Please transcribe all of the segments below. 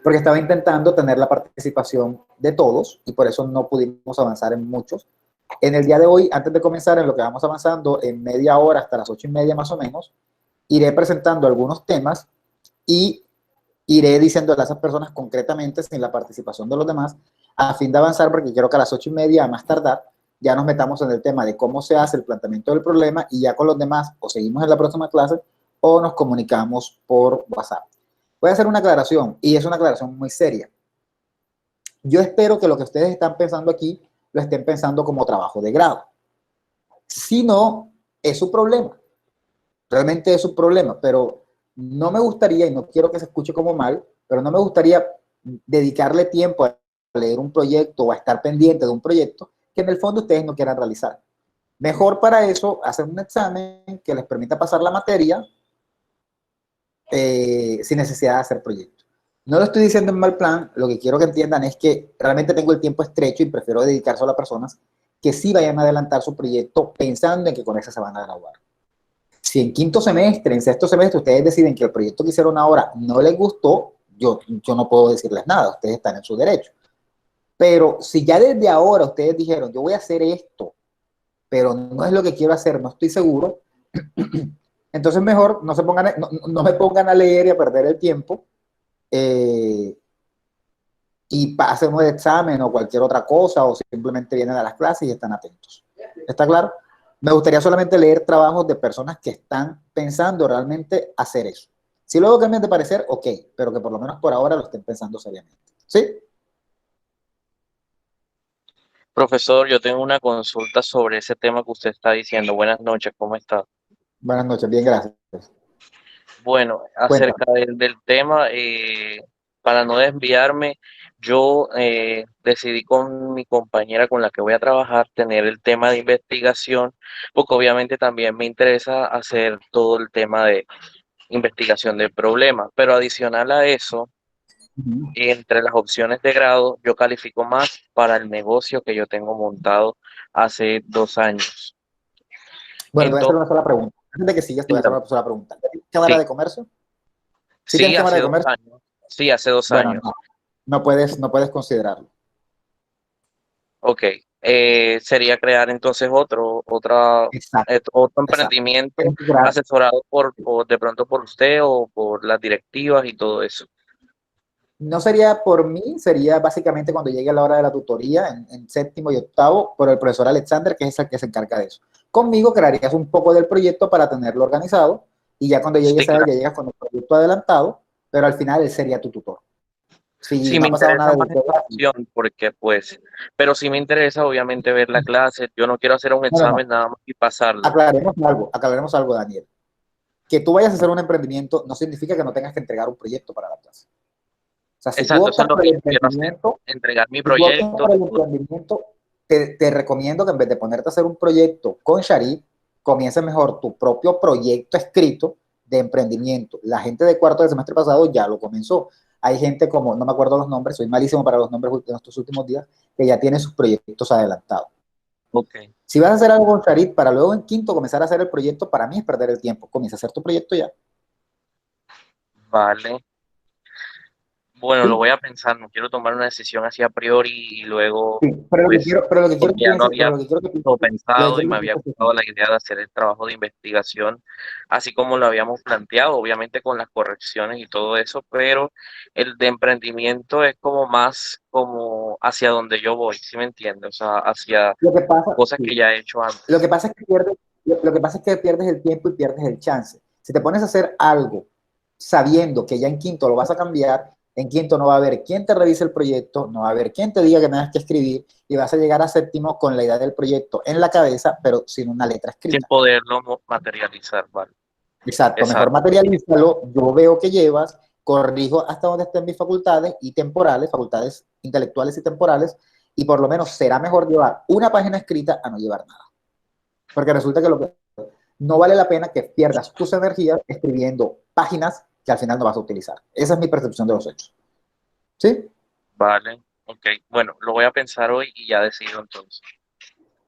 porque estaba intentando tener la participación de todos y por eso no pudimos avanzar en muchos. En el día de hoy, antes de comenzar en lo que vamos avanzando, en media hora hasta las 8:30 más o menos, iré presentando algunos temas y iré diciéndole a esas personas concretamente, sin la participación de los demás, a fin de avanzar, porque quiero que a las 8:30, a más tardar, ya nos metamos en el tema de cómo se hace el planteamiento del problema y ya con los demás o seguimos en la próxima clase o nos comunicamos por WhatsApp. Voy a hacer una aclaración y es una aclaración muy seria. Yo espero que lo que ustedes están pensando aquí lo estén pensando como trabajo de grado. Si no, es su problema. Realmente es su problema, pero no me gustaría, y no quiero que se escuche como mal, pero no me gustaría dedicarle tiempo a leer un proyecto o a estar pendiente de un proyecto que en el fondo ustedes no quieran realizar. Mejor para eso hacer un examen que les permita pasar la materia sin necesidad de hacer proyectos. No lo estoy diciendo en mal plan, lo que quiero que entiendan es que realmente tengo el tiempo estrecho y prefiero dedicar solo a personas que sí vayan a adelantar su proyecto pensando en que con eso se van a graduar. Si en quinto semestre, en sexto semestre, ustedes deciden que el proyecto que hicieron ahora no les gustó, yo no puedo decirles nada, ustedes están en su derecho. Pero si ya desde ahora ustedes dijeron, yo voy a hacer esto, pero no es lo que quiero hacer, no estoy seguro, entonces mejor no, no me pongan a leer y a perder el tiempo y pasen el examen o cualquier otra cosa, o simplemente vienen a las clases y están atentos. ¿Está claro? Me gustaría solamente leer trabajos de personas que están pensando realmente hacer eso. Si luego cambian de parecer, ok, pero que por lo menos por ahora lo estén pensando seriamente. ¿Sí? Profesor, yo tengo una consulta sobre ese tema que usted está diciendo. Buenas noches, ¿cómo está? Buenas noches, bien, gracias. Bueno, Cuéntame. acerca del tema, para no desviarme, yo decidí con mi compañera con la que voy a trabajar tener el tema de investigación, porque obviamente también me interesa hacer todo el tema de investigación del problema, pero adicional a eso, entre las opciones de grado, yo califico más para el negocio que yo tengo montado hace 2 años. Bueno, te voy a hacer Entonces, una sola pregunta. Antes de que sigas, te voy a hacer dígame, una sola pregunta. ¿Tienes cámara sí, de comercio? ¿Sí tienes sí, cámara hace de dos comercio? años, sí, hace dos Bueno, años. no, no puedes considerarlo. Ok, sería crear entonces Exacto, otro exacto. emprendimiento Tienes que crear. asesorado de pronto por usted o por las directivas y todo eso. No sería por mí, sería básicamente cuando llegue la hora de la tutoría en séptimo y octavo por el profesor Alexander, que es el que se encarga de eso. Conmigo crearías un poco del proyecto para tenerlo organizado y ya cuando llegue Sí, esa edad claro. ya llegas con el proyecto adelantado, pero al final él sería tu tutor. Si Sí, no me ha pasado interesa nada de más esa usted, opción porque pues, pero sí me interesa obviamente ver la clase. Yo no quiero hacer un no, no, no. examen nada más y pasarlo. Aclaremos algo, Daniel. Que tú vayas a hacer un emprendimiento no significa que no tengas que entregar un proyecto para la clase. O sea, Exacto, eso es lo que yo quiero hacer, entregar mi si tú optas proyecto por y el todo. emprendimiento, te recomiendo que en vez de ponerte a hacer un proyecto con Sharif, comiences mejor tu propio proyecto escrito de emprendimiento. La gente de cuarto del semestre pasado ya lo comenzó. Hay gente como, no me acuerdo los nombres, soy malísimo para los nombres de estos últimos días, que ya tiene sus proyectos adelantados. Ok, Si vas a hacer algo con Sharif para luego en quinto comenzar a hacer el proyecto, para mí es perder el tiempo. Comienza a hacer tu proyecto ya. vale. Bueno, lo ¿Sí? voy a pensar, no quiero tomar una decisión así a priori y luego, Sí, pues, pero lo que quiero porque que ya lo pienses, había todo lo que pensado y quiero me que había pienses es gustado la idea de hacer el trabajo de investigación, así como lo habíamos planteado, obviamente con las correcciones y todo eso, pero el de emprendimiento es como más como hacia donde yo voy, ¿sí me entiendes? O sea, hacia lo que pasa, cosas que sí. ya he hecho Lo que antes. pasa es que lo que pasa es que pierdes el tiempo y pierdes el chance. Si te pones a hacer algo sabiendo que ya en quinto lo vas a cambiar, en quinto no va a haber quien te revise el proyecto, no va a haber quien te diga que tengas que escribir y vas a llegar a séptimo con la idea del proyecto en la cabeza, pero sin una letra Sin escrita. poderlo materializar, ¿vale? Exacto, mejor Exacto. materialízalo, yo veo que llevas, corrijo hasta donde estén mis facultades y temporales, facultades intelectuales y temporales, y por lo menos será mejor llevar una página escrita a no llevar nada. Porque resulta que no vale la pena que pierdas tus energías escribiendo páginas que al final no vas a utilizar. Esa es mi percepción de los hechos. ¿Sí? Vale, ok. Bueno, lo voy a pensar hoy y ya decido entonces.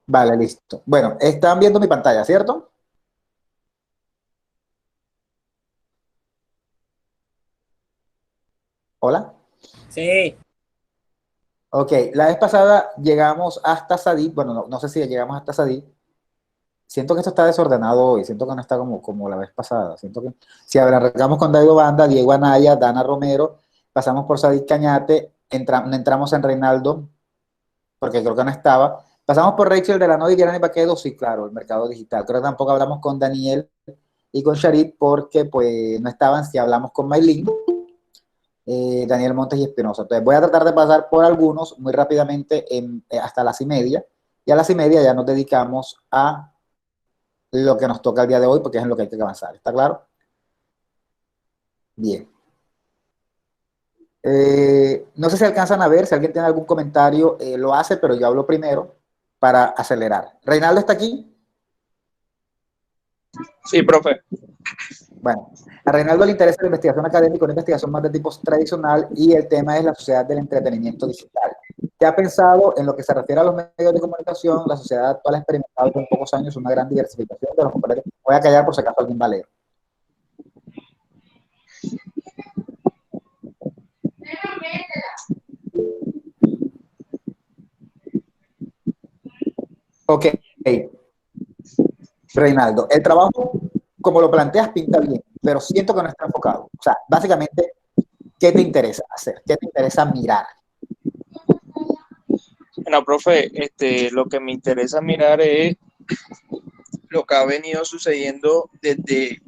Vale, listo. Bueno, están viendo mi pantalla, ¿cierto? Hola. Sí, Ok, la vez pasada llegamos hasta Sadí, bueno, no sé si llegamos hasta Sadí. Siento que esto está desordenado hoy, siento que no está como la vez pasada. Siento que si arrancamos con Daido Banda, Diego Anaya, Dana Romero, pasamos por Sadik Cañate, entramos en Reinaldo, porque creo que no estaba. Pasamos por Rachel de la Noy y Granny Baquedo, sí, claro, el mercado digital. Creo que tampoco hablamos con Daniel y con Sharit porque pues no estaban, si hablamos con Maylin, Daniel Montes y Espinosa. Entonces voy a tratar de pasar por algunos muy rápidamente hasta las y media. Y a las y media ya nos dedicamos a lo que nos toca el día de hoy, porque es en lo que hay que avanzar. ¿Está claro? Bien. No sé si alcanzan a ver, si alguien tiene algún comentario, lo hace, pero yo hablo primero para acelerar. ¿Reinaldo está aquí? sí, profe. Bueno, a Reinaldo le interesa la investigación académica, una investigación más de tipo tradicional, y el tema es la sociedad del entretenimiento digital. ¿Qué ha pensado en lo que se refiere a los medios de comunicación? La sociedad actual ha experimentado en pocos años una gran diversificación de los componentes. Voy a callar por si acaso alguien va a leer. Ok, Reinaldo, el trabajo, como lo planteas, pinta bien, pero siento que no está enfocado. O sea, básicamente, ¿qué te interesa hacer? ¿Qué te interesa mirar? Bueno, profe, lo que me interesa mirar es lo que ha venido sucediendo desde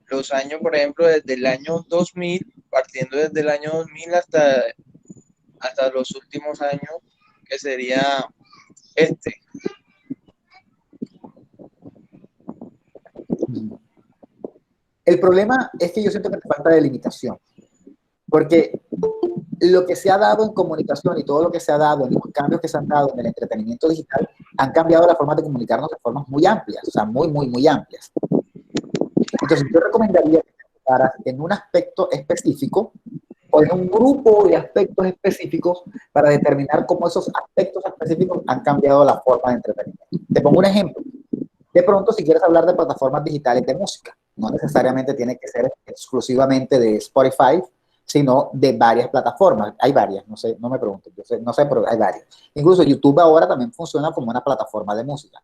los años, por ejemplo, desde el año 2000, partiendo desde el año 2000 hasta los últimos años, que sería este. El problema es que yo siento que te falta delimitación, porque lo que se ha dado en comunicación y todo lo que se ha dado, en los cambios que se han dado en el entretenimiento digital, han cambiado la forma de comunicarnos de formas muy amplias, o sea, muy amplias. Entonces, yo recomendaría que te enfocaras en un aspecto específico o en un grupo de aspectos específicos para determinar cómo esos aspectos específicos han cambiado la forma de entretenimiento. Te pongo un ejemplo. De pronto, si quieres hablar de plataformas digitales de música, no necesariamente tiene que ser exclusivamente de Spotify, sino de varias plataformas. Hay varias, no sé, no me pregunten, yo sé, no sé, pero hay varias. Incluso YouTube ahora también funciona como una plataforma de música.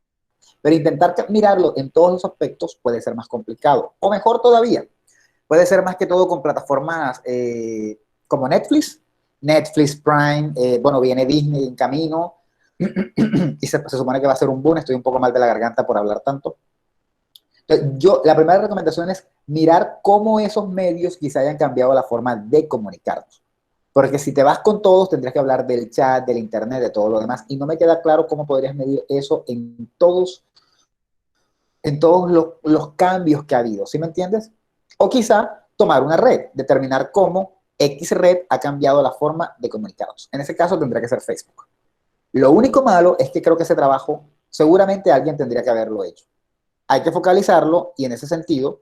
Pero intentar mirarlo en todos los aspectos puede ser más complicado. O mejor todavía, puede ser más que todo con plataformas como Netflix, Netflix Prime, bueno, viene Disney en camino y se supone que va a ser un boom. Estoy un poco mal de la garganta por hablar tanto. Entonces, la primera recomendación es mirar cómo esos medios quizá hayan cambiado la forma de comunicarnos. Porque si te vas con todos, tendrías que hablar del chat, del internet, de todo lo demás. Y no me queda claro cómo podrías medir eso en todos los cambios que ha habido. ¿Sí me entiendes? O quizá tomar una red, determinar cómo X red ha cambiado la forma de comunicarnos. En ese caso tendría que ser Facebook. Lo único malo es que creo que ese trabajo seguramente alguien tendría que haberlo hecho. Hay que focalizarlo y en ese sentido,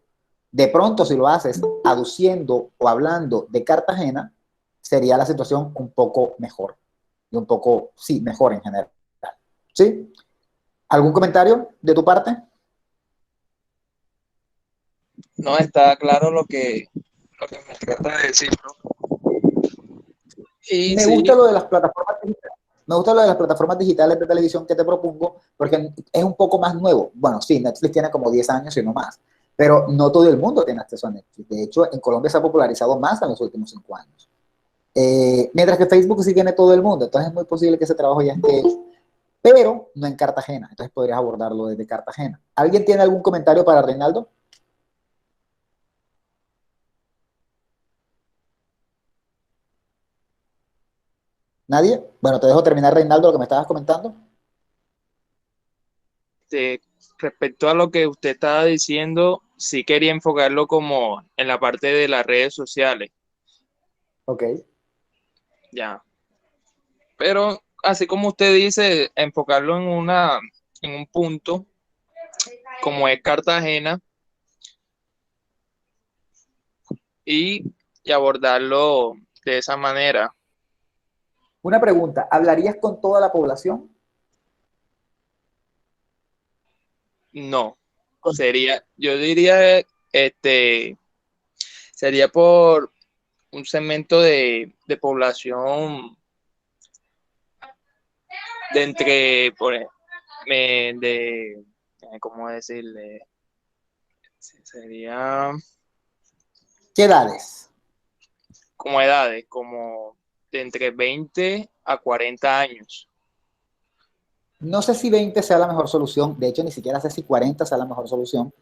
de pronto si lo haces aduciendo o hablando de Cartagena, sería la situación un poco mejor. Y un poco, sí, mejor en general. ¿Sí? ¿Algún comentario de tu parte? No está claro lo que me trata de decir, ¿no? Y Me gusta sí, lo de las plataformas digitales. Me gusta lo de las plataformas digitales de televisión que te propongo porque es un poco más nuevo. Bueno, sí, Netflix tiene como 10 años y no más, pero no todo el mundo tiene acceso a Netflix. De hecho, en Colombia se ha popularizado más en los últimos 5 años. Mientras que Facebook sí tiene todo el mundo, entonces es muy posible que ese trabajo ya esté hecho, pero no en Cartagena. Entonces podrías abordarlo desde Cartagena. ¿Alguien tiene algún comentario para Reinaldo? ¿Nadie? Bueno, te dejo terminar, Reinaldo, lo que me estabas comentando. este, respecto a lo que usted estaba diciendo, sí quería enfocarlo como en la parte de las redes sociales, Ok. ya. Pero así como usted dice, enfocarlo en un punto como es Cartagena y, y abordarlo de esa manera. Una pregunta, ¿hablarías con toda la población? No, Con- yo diría, este, sería por un segmento de población de entre, ¿cómo decirle? Sería ¿Qué edades? como edades, como de entre 20 a 40 años. No sé si 20 sea la mejor solución, de hecho ni siquiera sé si 40 sea la mejor solución,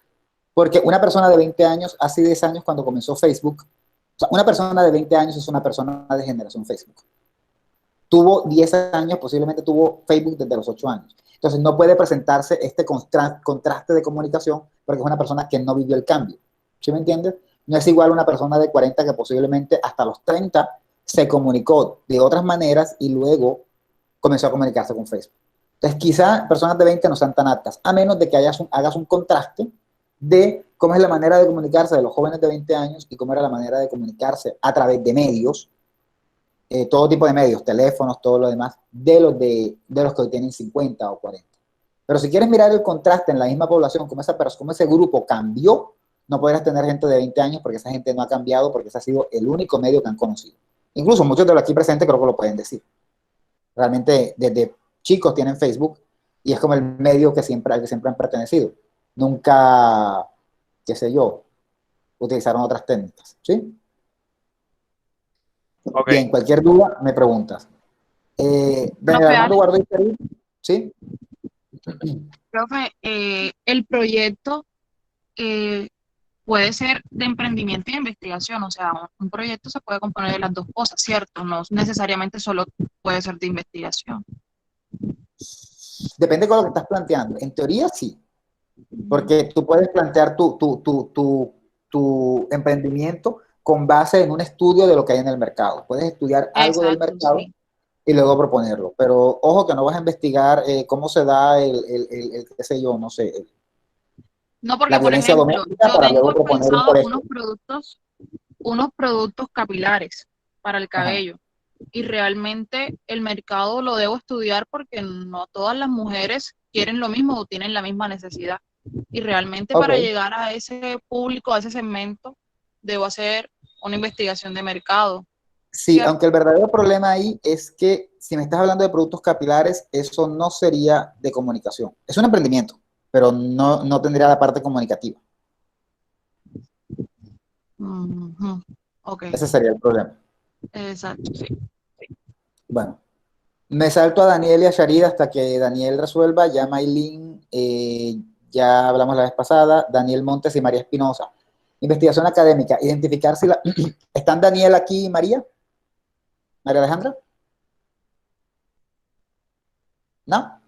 porque una persona de 20 años, hace 10 años cuando comenzó Facebook, o sea, una persona de 20 años es una persona de generación Facebook. Tuvo 10 años, posiblemente tuvo Facebook desde los 8 años. Entonces no puede presentarse este contraste de comunicación porque es una persona que no vivió el cambio. ¿Sí me entiendes? No es igual una persona de 40 que posiblemente hasta los 30 se comunicó de otras maneras y luego comenzó a comunicarse con Facebook. Entonces quizá personas de 20 no sean tan aptas, a menos de que hagas un contraste de cómo es la manera de comunicarse de los jóvenes de 20 años y cómo era la manera de comunicarse a través de medios, todo tipo de medios, teléfonos, todo lo demás, de los que hoy tienen 50 o 40. Pero si quieres mirar el contraste en la misma población, cómo ese grupo cambió, no podrás tener gente de 20 años porque esa gente no ha cambiado, porque ese ha sido el único medio que han conocido. Incluso muchos de los aquí presentes creo que lo pueden decir. Realmente desde chicos tienen Facebook y es como el medio al que siempre han pertenecido. Nunca, qué sé yo, utilizaron otras técnicas. ¿Sí? Okay. Bien, cualquier duda me preguntas. Daniel Profe, Armando Guardo, ¿sí? profe, el proyecto puede ser de emprendimiento y de investigación, o sea, un proyecto se puede componer de las dos cosas, ¿cierto? No necesariamente solo puede ser de investigación. Depende de lo que estás planteando. En teoría, sí. Porque tú puedes plantear tu emprendimiento con base en un estudio de lo que hay en el mercado. Puedes estudiar algo del Exacto, mercado sí. y luego proponerlo. Pero ojo que no vas a investigar cómo se da qué sé yo, no sé, No, la porque, por violencia ejemplo, doméstica yo para luego tengo proponer un pensado colegio. unos productos capilares para el Ajá. cabello. Y realmente el mercado lo debo estudiar porque no todas las mujeres quieren lo mismo o tienen la misma necesidad. Y realmente para Ok. llegar a ese público, a ese segmento, debo hacer una investigación de mercado, Sí, ¿cierto? aunque el verdadero problema ahí es que si me estás hablando de productos capilares, eso no sería de comunicación. Es un emprendimiento, pero no tendría la parte comunicativa. Ujú. Ok, Ese sería el problema. exacto, sí. Bueno, me salto a Daniel y a Sharid hasta que Daniel resuelva. Ya Maylin, ya hablamos la vez pasada. Daniel Montes y María Espinosa. Investigación académica. Identificar si la... ¿Están Daniel aquí y María? ¿María Alejandra? ¿No?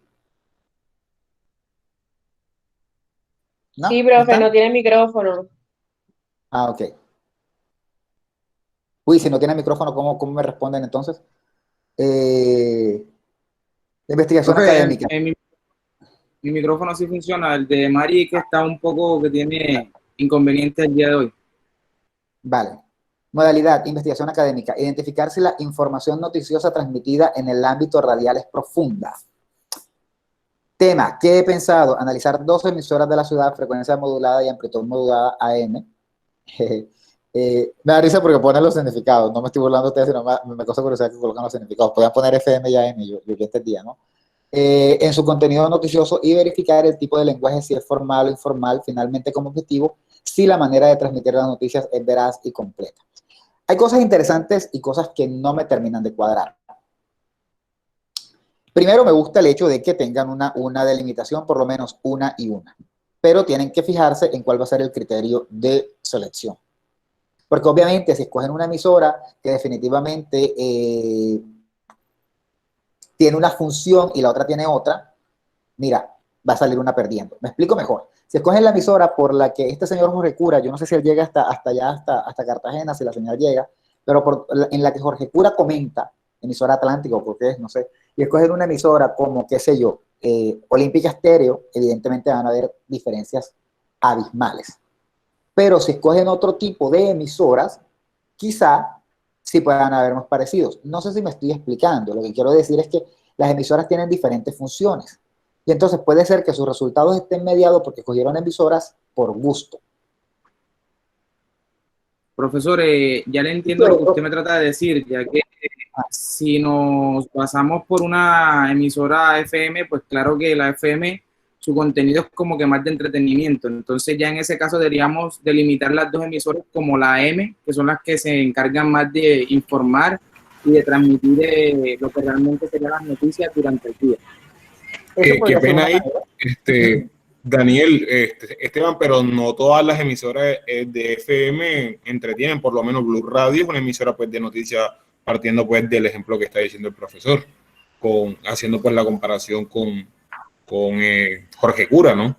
Sí, ¿No? ¿No profe, no están? tiene micrófono. Ah, ok. Uy, si no tiene micrófono, ¿cómo me responden entonces? Investigación Profe, académica. mi micrófono sí funciona. El de Mari que está un poco, que tiene inconveniente el día de hoy. Vale. Modalidad, investigación académica. Identificar si la información noticiosa transmitida en el ámbito radial es profunda. Tema, ¿qué he pensado? Analizar dos emisoras de la ciudad, frecuencia modulada y amplitud modulada AM. Me da risa porque ponen los significados. No me estoy burlando de ustedes, sino me causa curiosidad que colocan los significados. Podían poner FM y AM, yo entendía, ¿no? En su contenido noticioso y verificar el tipo de lenguaje, si es formal o informal, finalmente como objetivo, si la manera de transmitir las noticias es veraz y completa. Hay cosas interesantes y cosas que no me terminan de cuadrar. Primero, me gusta el hecho de que tengan una delimitación, por lo menos una y una, pero tienen que fijarse en cuál va a ser el criterio de selección. Porque obviamente si escogen una emisora que definitivamente tiene una función y la otra tiene otra, mira, va a salir una perdiendo. Me explico mejor. Si escogen la emisora por la que este señor Jorge Cura, yo no sé si él llega hasta allá, hasta Cartagena, si la señal llega, pero en la que Jorge Cura comenta, emisora Atlántico, porque es, no sé, y escogen una emisora como, qué sé yo, Olímpica Estéreo, evidentemente van a haber diferencias abismales. Pero si escogen otro tipo de emisoras, quizá sí puedan haber más parecidos. No sé si me estoy explicando. Lo que quiero decir es que las emisoras tienen diferentes funciones. Y entonces puede ser que sus resultados estén mediados porque escogieron emisoras por gusto. Profesor, ya le entiendo lo que usted me trata de decir, ya que si nos pasamos por una emisora FM, pues claro que la FM, su contenido es como que más de entretenimiento. Entonces ya en ese caso deberíamos delimitar las dos emisoras como la AM, que son las que se encargan más de informar y de transmitir lo que realmente serían las noticias durante el día. Qué pena ahí, Daniel, Esteban, pero no todas las emisoras de FM entretienen, por lo menos Blue Radio es una emisora pues de noticias, partiendo pues del ejemplo que está diciendo el profesor, haciendo pues la comparación con Jorge Cura, ¿no?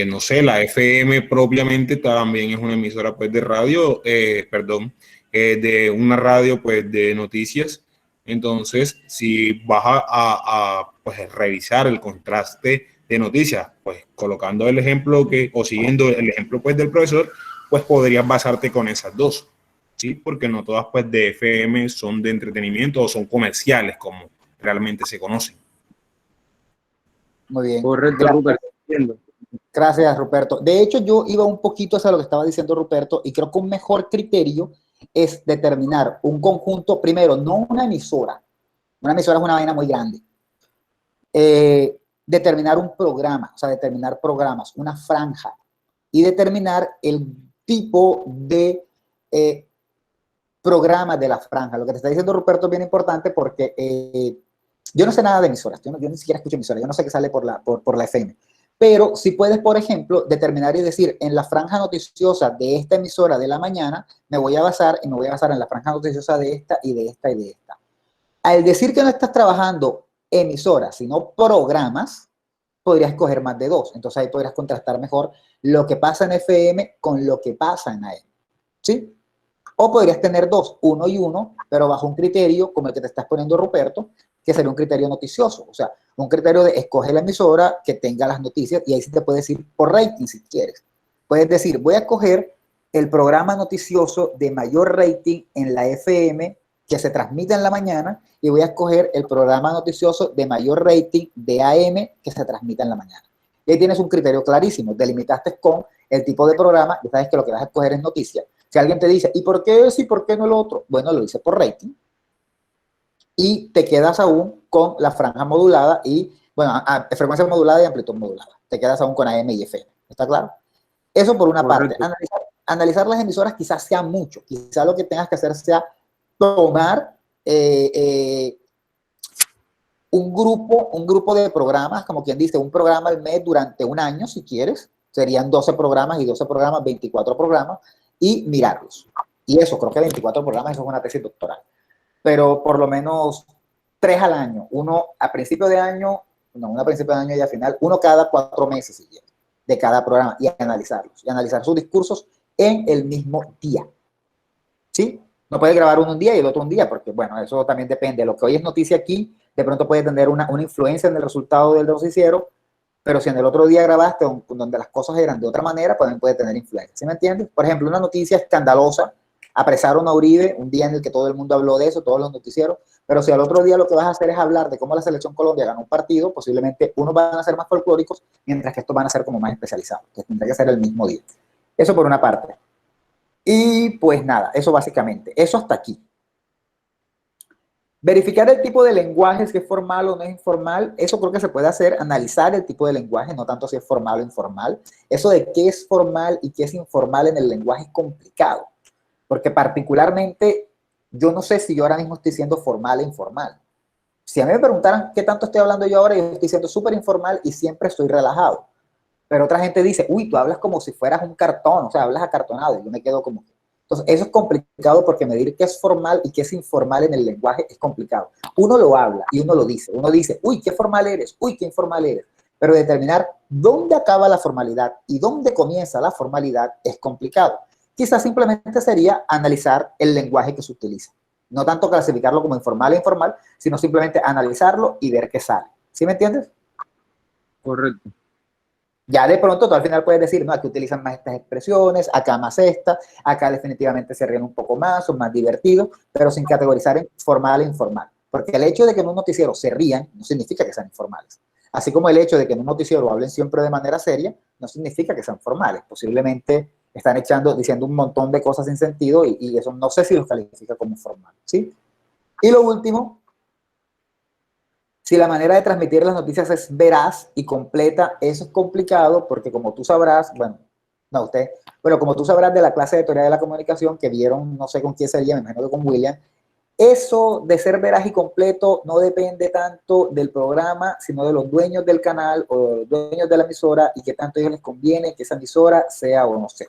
No sé, la FM propiamente también es una emisora pues de radio, de una radio pues de noticias. Entonces, si vas a pues, revisar el contraste de noticias, pues colocando el ejemplo o siguiendo el ejemplo pues del profesor, pues podrías basarte con esas dos, ¿sí? Porque no todas pues de FM son de entretenimiento o son comerciales como realmente se conocen. Muy bien. Correcto, Ruperto. Gracias, Ruperto. De hecho, yo iba un poquito hacia lo que estaba diciendo Ruperto y creo que un mejor criterio es determinar un conjunto, primero, no una emisora. Una emisora es una vaina muy grande. Determinar un programa, o sea, determinar programas, una franja y determinar el tipo de programa de la franja. Lo que te está diciendo Ruperto es bien importante porque yo no sé nada de emisoras, yo ni siquiera escucho emisoras, yo no sé qué sale por la FM. Pero si puedes, por ejemplo, determinar y decir, en la franja noticiosa de esta emisora de la mañana, me voy a basar en la franja noticiosa de esta y de esta y de esta. Al decir que no estás trabajando emisoras, sino programas, podrías coger más de dos. Entonces ahí podrías contrastar mejor lo que pasa en FM con lo que pasa en AM. ¿Sí? O podrías tener dos, uno y uno, pero bajo un criterio como el que te estás poniendo, Ruperto, que sería un criterio noticioso. O sea, un criterio de escoger la emisora que tenga las noticias y ahí sí te puedes ir por rating si quieres. Puedes decir, voy a escoger el programa noticioso de mayor rating en la FM que se transmite en la mañana y voy a escoger el programa noticioso de mayor rating de AM que se transmite en la mañana. Y ahí tienes un criterio clarísimo. Delimitaste con el tipo de programa y sabes que lo que vas a escoger es noticia. Si alguien te dice, ¿y por qué ese y por qué no el otro? Bueno, lo hice por rating. Y te quedas aún con la franja modulada y, bueno, frecuencia modulada y amplitud modulada. Te quedas aún con AM y FM. ¿Está claro? Eso por una parte. Analizar las emisoras quizás sea mucho. Quizás lo que tengas que hacer sea tomar un grupo de programas, como quien dice, un programa al mes durante un año, si quieres. Serían 12 programas y 12 programas, 24 programas, y mirarlos. Y eso, creo que 24 programas, eso es una tesis doctoral. Pero por lo menos 3 al año, uno a principio de año, uno a principio de año y al final, uno cada 4 meses si quieres, de cada programa, y analizarlos, y analizar sus discursos en el mismo día. ¿Sí? No puedes grabar uno un día y el otro un día, porque bueno, eso también depende. Lo que hoy es noticia aquí, de pronto puede tener una influencia en el resultado del noticiero, pero si en el otro día grabaste donde las cosas eran de otra manera, también puede tener influencia. ¿Sí me entiendes? Por ejemplo, una noticia escandalosa, apresaron a Uribe, un día en el que todo el mundo habló de eso, todos los noticieros, pero si al otro día lo que vas a hacer es hablar de cómo la selección Colombia ganó un partido, posiblemente unos van a ser más folclóricos, mientras que estos van a ser como más especializados, que tendría que ser el mismo día. Eso por una parte. Y pues nada, eso básicamente, eso hasta aquí. Verificar el tipo de lenguaje, si es formal o no es informal, eso creo que se puede hacer, analizar el tipo de lenguaje, no tanto si es formal o informal. Eso de qué es formal y qué es informal en el lenguaje es complicado, porque particularmente yo no sé si yo ahora mismo estoy siendo formal o informal. Si a mí me preguntaran qué tanto estoy hablando yo ahora, yo estoy siendo súper informal y siempre estoy relajado. Pero otra gente dice, uy, tú hablas como si fueras un cartón, o sea, hablas acartonado, y yo me quedo como... Entonces, eso es complicado porque medir qué es formal y qué es informal en el lenguaje es complicado. Uno lo habla y uno lo dice. Uno dice, uy, qué formal eres, uy, qué informal eres. Pero determinar dónde acaba la formalidad y dónde comienza la formalidad es complicado. Quizás simplemente sería analizar el lenguaje que se utiliza. No tanto clasificarlo como informal e informal, sino simplemente analizarlo y ver qué sale. ¿Sí me entiendes? Correcto. Ya de pronto tú al final puedes decir, no, aquí utilizan más estas expresiones, acá más esta, acá definitivamente se ríen un poco más, son más divertidos, pero sin categorizar en formal e informal. Porque el hecho de que en un noticiero se rían no significa que sean informales. Así como el hecho de que en un noticiero hablen siempre de manera seria no significa que sean formales. Posiblemente están diciendo un montón de cosas sin sentido y eso no sé si los califica como formal, ¿sí? Y lo último, si la manera de transmitir las noticias es veraz y completa, eso es complicado porque como tú sabrás, bueno, no usted, pero como tú sabrás de la clase de teoría de la comunicación que vieron, no sé con quién sería, me imagino que con William, eso de ser veraz y completo no depende tanto del programa, sino de los dueños del canal o de los dueños de la emisora y qué tanto a ellos les conviene que esa emisora sea o no sea.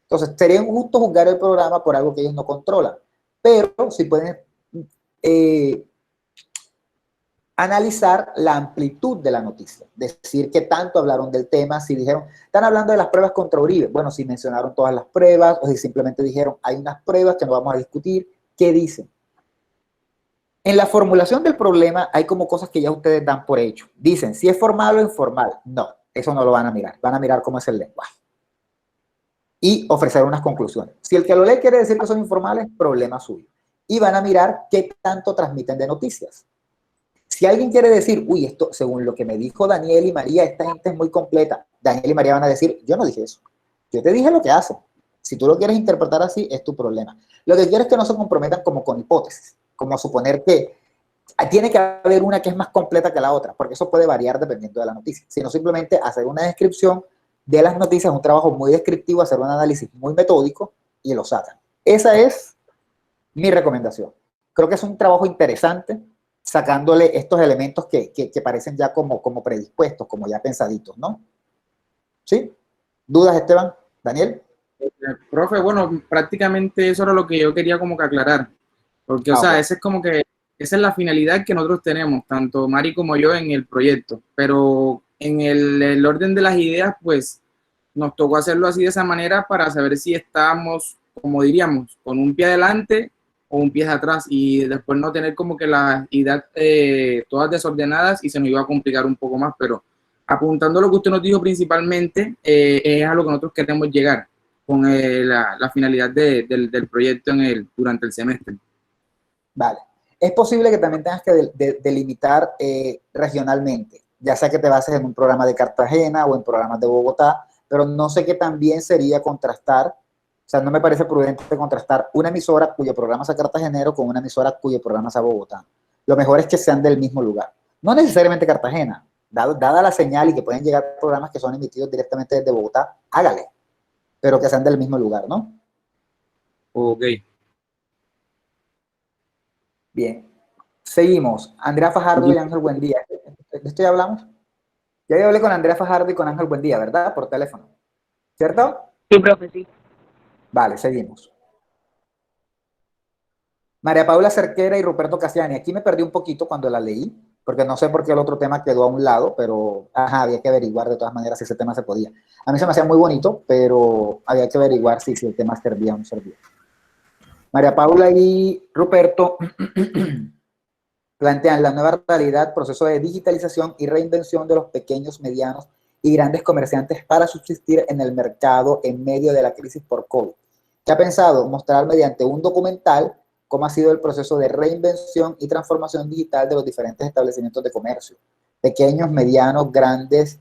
Entonces, sería injusto juzgar el programa por algo que ellos no controlan, pero sí pueden analizar la amplitud de la noticia, decir qué tanto hablaron del tema, si dijeron, están hablando de las pruebas contra Uribe, bueno, si mencionaron todas las pruebas, o si simplemente dijeron, hay unas pruebas que no vamos a discutir, ¿qué dicen? En la formulación del problema hay como cosas que ya ustedes dan por hecho. Dicen, si es formal o informal. No, eso no lo van a mirar, van a mirar cómo es el lenguaje. Y ofrecer unas conclusiones. Si el que lo lee quiere decir que son informales, problema suyo. Y van a mirar qué tanto transmiten de noticias. Si alguien quiere decir, uy, esto, según lo que me dijo Daniel y María, esta gente es muy completa, Daniel y María van a decir, yo no dije eso. Yo te dije lo que hacen. Si tú lo quieres interpretar así, es tu problema. Lo que quiero es que no se comprometan como con hipótesis, como suponer que tiene que haber una que es más completa que la otra, porque eso puede variar dependiendo de la noticia, sino simplemente hacer una descripción de las noticias, un trabajo muy descriptivo, hacer un análisis muy metódico y lo sacan. Esa es mi recomendación. Creo que es un trabajo interesante, sacándole estos elementos que parecen ya como predispuestos, como ya pensaditos, ¿no? ¿Sí? ¿Dudas, Esteban? ¿Daniel? Profe, bueno, prácticamente eso era lo que yo quería como que aclarar, porque, o sea, Okay. ese es como que, esa es la finalidad que nosotros tenemos, tanto Mari como yo en el proyecto, pero en el orden de las ideas, pues, nos tocó hacerlo así de esa manera para saber si estábamos, como diríamos, con un pie adelante o un pie atrás y después no tener como que las ideas todas desordenadas y se nos iba a complicar un poco más, pero apuntando a lo que usted nos dijo principalmente, es a lo que nosotros queremos llegar con la finalidad del proyecto durante el semestre. Vale. Es posible que también tengas que delimitar regionalmente, ya sea que te bases en un programa de Cartagena o en programas de Bogotá, pero no sé qué también sería contrastar, o sea, no me parece prudente contrastar una emisora cuyo programa sea cartagenero con una emisora cuyo programa sea Bogotá. Lo mejor es que sean del mismo lugar. No necesariamente Cartagena, dada la señal y que pueden llegar programas que son emitidos directamente desde Bogotá, hágale, pero que sean del mismo lugar, ¿no? Ok. Bien. Seguimos. Andrea Fajardo y Ángel Buendía. ¿De esto ya hablamos? Ya hablé con Andrea Fajardo y con Ángel Buendía, ¿verdad? Por teléfono. ¿Cierto? Sí, profe, sí. Vale, seguimos. María Paula Cerquera y Ruperto Cassiani. Aquí me perdí un poquito cuando la leí, porque no sé por qué el otro tema quedó a un lado, pero había que averiguar de todas maneras si ese tema se podía. A mí se me hacía muy bonito, pero había que averiguar si el tema servía o no servía. María Paula y Ruperto plantean la nueva realidad, proceso de digitalización y reinvención de los pequeños, medianos y grandes comerciantes para subsistir en el mercado en medio de la crisis por COVID. ¿Qué ha pensado? Mostrar mediante un documental cómo ha sido el proceso de reinvención y transformación digital de los diferentes establecimientos de comercio, pequeños, medianos, grandes,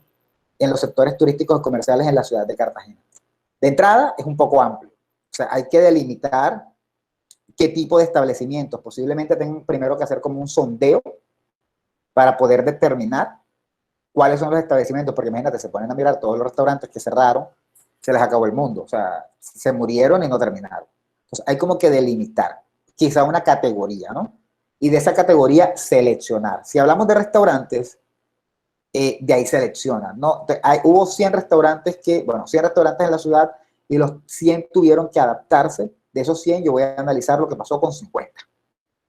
en los sectores turísticos y comerciales en la ciudad de Cartagena. De entrada, es un poco amplio. O sea, hay que delimitar qué tipo de establecimientos. Posiblemente tengan primero que hacer como un sondeo para poder determinar cuáles son los establecimientos, porque imagínate, se ponen a mirar todos los restaurantes que cerraron, se les acabó el mundo, o sea, se murieron y no terminaron. Entonces, hay como que delimitar, quizá una categoría, ¿no? Y de esa categoría seleccionar. Si hablamos de restaurantes, de ahí seleccionan, ¿no? Hubo 100 restaurantes 100 restaurantes en la ciudad y los 100 tuvieron que adaptarse. De esos 100 yo voy a analizar lo que pasó con 50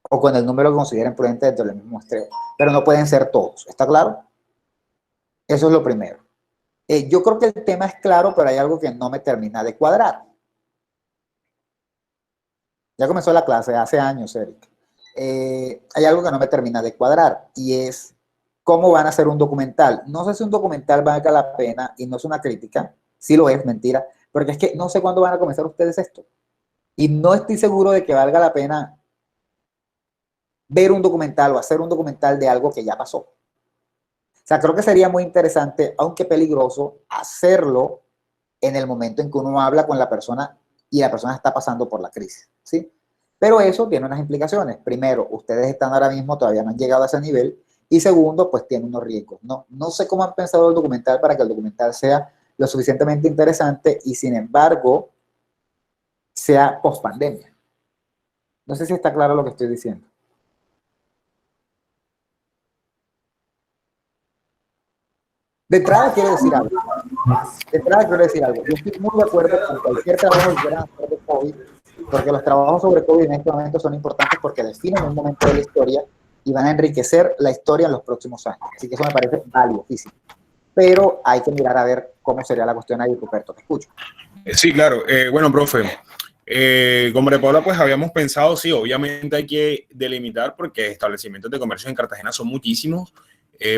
o con el número que consideren prudente dentro del mismo muestreo, pero no pueden ser todos, ¿está claro? Eso es lo primero. Yo creo que el tema es claro, pero hay algo que no me termina de cuadrar. Ya comenzó la clase hace años, Eric. Hay algo que no me termina de cuadrar y es cómo van a hacer un documental. No sé si un documental valga la pena y no es una crítica, sí lo es, mentira, porque es que no sé cuándo van a comenzar ustedes esto. Y no estoy seguro de que valga la pena ver un documental o hacer un documental de algo que ya pasó. O sea, creo que sería muy interesante, aunque peligroso, hacerlo en el momento en que uno habla con la persona y la persona está pasando por la crisis, ¿sí? Pero eso tiene unas implicaciones. Primero, ustedes están ahora mismo, todavía no han llegado a ese nivel. Y segundo, pues tiene unos riesgos. No sé cómo han pensado el documental para que el documental sea lo suficientemente interesante y sin embargo sea post pandemia. No sé si está claro lo que estoy diciendo. De entrada quiero decir algo. Yo estoy muy de acuerdo con cualquier trabajo que quieran hacer de COVID, porque los trabajos sobre COVID en este momento son importantes porque definen un momento de la historia y van a enriquecer la historia en los próximos años. Así que eso me parece valiosísimo. Pero hay que mirar a ver cómo sería la cuestión ahí, Ruperto. Te escucho. Sí, claro. Bueno, profe, con María Paula, pues habíamos pensado, sí, obviamente hay que delimitar porque establecimientos de comercio en Cartagena son muchísimos.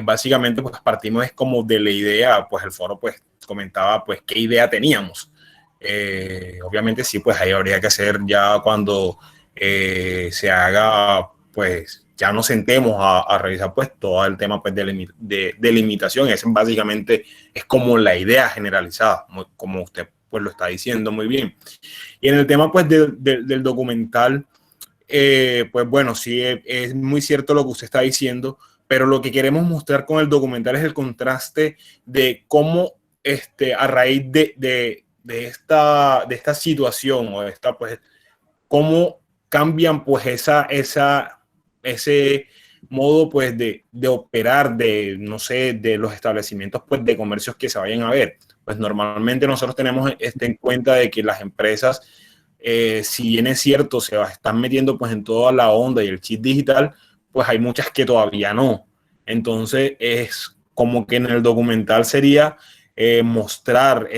Básicamente, pues partimos es como de la idea, pues el foro pues comentaba pues qué idea teníamos. Obviamente sí, pues ahí habría que hacer ya cuando se haga, pues ya nos sentemos a revisar pues todo el tema pues de limitación. Es básicamente es como la idea generalizada, como usted pues lo está diciendo muy bien. Y en el tema pues del documental, pues bueno, sí, es muy cierto lo que usted está diciendo, pero lo que queremos mostrar con el documental es el contraste de cómo a raíz de esta situación o de esta, pues, cómo cambian pues ese modo pues de operar de, no sé, de los establecimientos pues de comercios que se vayan a ver. Pues normalmente nosotros tenemos en cuenta de que las empresas, si bien es cierto, están metiendo pues en toda la onda y el chip digital, pues hay muchas que todavía no. Entonces es como que en el documental sería mostrar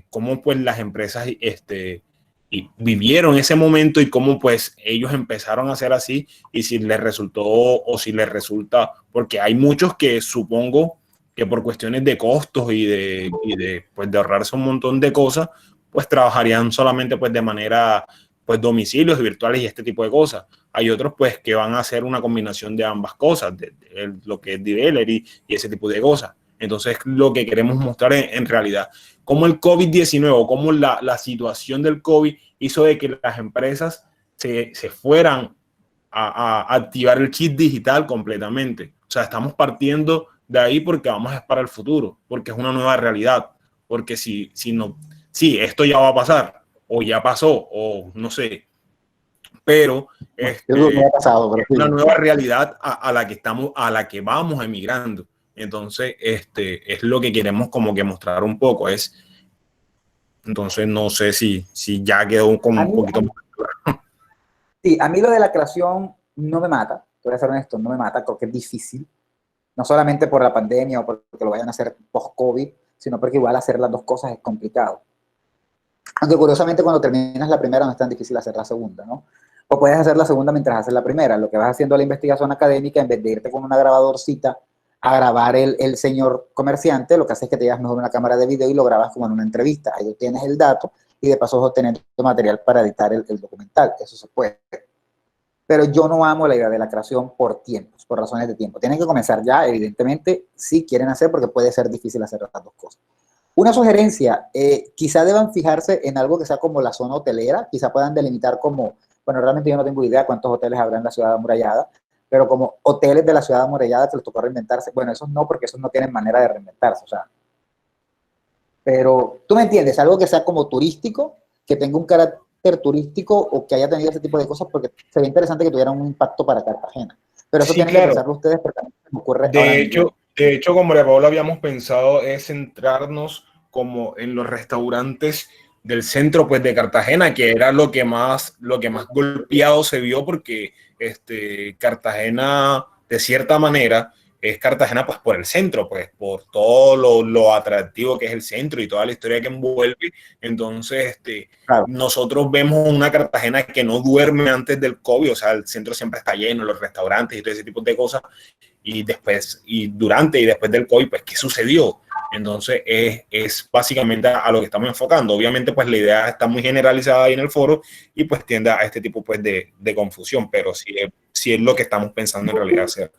cómo pues las empresas y vivieron ese momento y cómo pues ellos empezaron a hacer así y si les resultó o si les resulta, porque hay muchos que supongo que por cuestiones de costos pues de ahorrarse un montón de cosas, pues trabajarían solamente pues de manera pues domicilios virtuales y este tipo de cosas. Hay otros pues que van a hacer una combinación de ambas cosas, de lo que es delivery y ese tipo de cosas. Entonces lo que queremos mostrar en realidad, cómo el COVID-19 o cómo la situación del COVID hizo de que las empresas se fueran a activar el chip digital completamente. O sea, estamos partiendo de ahí porque vamos a para el futuro, porque es una nueva realidad, porque si no, sí, esto ya va a pasar, o ya pasó, o no sé, pero es una nueva realidad a la que estamos, a la que vamos emigrando. Entonces, es lo que queremos como que mostrar un poco, entonces no sé si ya quedó como un poquito más claro. Sí, a mí lo de la creación no me mata, te voy a ser honesto, no me mata, creo que es difícil, no solamente por la pandemia o porque lo vayan a hacer post-COVID, sino porque igual hacer las dos cosas es complicado. Aunque curiosamente cuando terminas la primera no es tan difícil hacer la segunda, ¿no? O puedes hacer la segunda mientras haces la primera. Lo que vas haciendo la investigación académica, en vez de irte con una grabadorcita a grabar el señor comerciante, lo que haces es que te llevas mejor una cámara de video y lo grabas como en una entrevista. Ahí tienes el dato y de paso obteniendo material para editar el documental. Eso se puede. Pero yo no amo la idea de la creación por tiempos, por razones de tiempo. Tienen que comenzar ya, evidentemente, si quieren hacer, porque puede ser difícil hacer las dos cosas. Una sugerencia, quizá deban fijarse en algo que sea como la zona hotelera, quizá puedan delimitar como, bueno, realmente yo no tengo idea cuántos hoteles habrá en la ciudad amurallada, pero como hoteles de la ciudad amurallada que les tocó reinventarse, bueno, esos no, porque esos no tienen manera de reinventarse, o sea. Pero, ¿tú me entiendes? Algo que sea como turístico, que tenga un carácter turístico o que haya tenido ese tipo de cosas, porque sería interesante que tuvieran un impacto para Cartagena. Pero eso Sí, tienen que pensarlo ustedes, porque a mí me ocurre de hecho, como María Paula habíamos pensado es centrarnos como en los restaurantes del centro pues de Cartagena, que era lo que más golpeado se vio porque Cartagena de cierta manera es Cartagena pues por el centro, pues por todo lo atractivo que es el centro y toda la historia que envuelve. Entonces, claro. nosotros vemos una Cartagena que no duerme antes del COVID, o sea, el centro siempre está lleno, los restaurantes y todo ese tipo de cosas, y después, y durante y después del COVID, pues, ¿qué sucedió? Entonces, es básicamente a lo que estamos enfocando. Obviamente, pues, la idea está muy generalizada ahí en el foro y, pues, tiende a este tipo, pues, de confusión, pero sí es lo que estamos pensando en realidad hacer.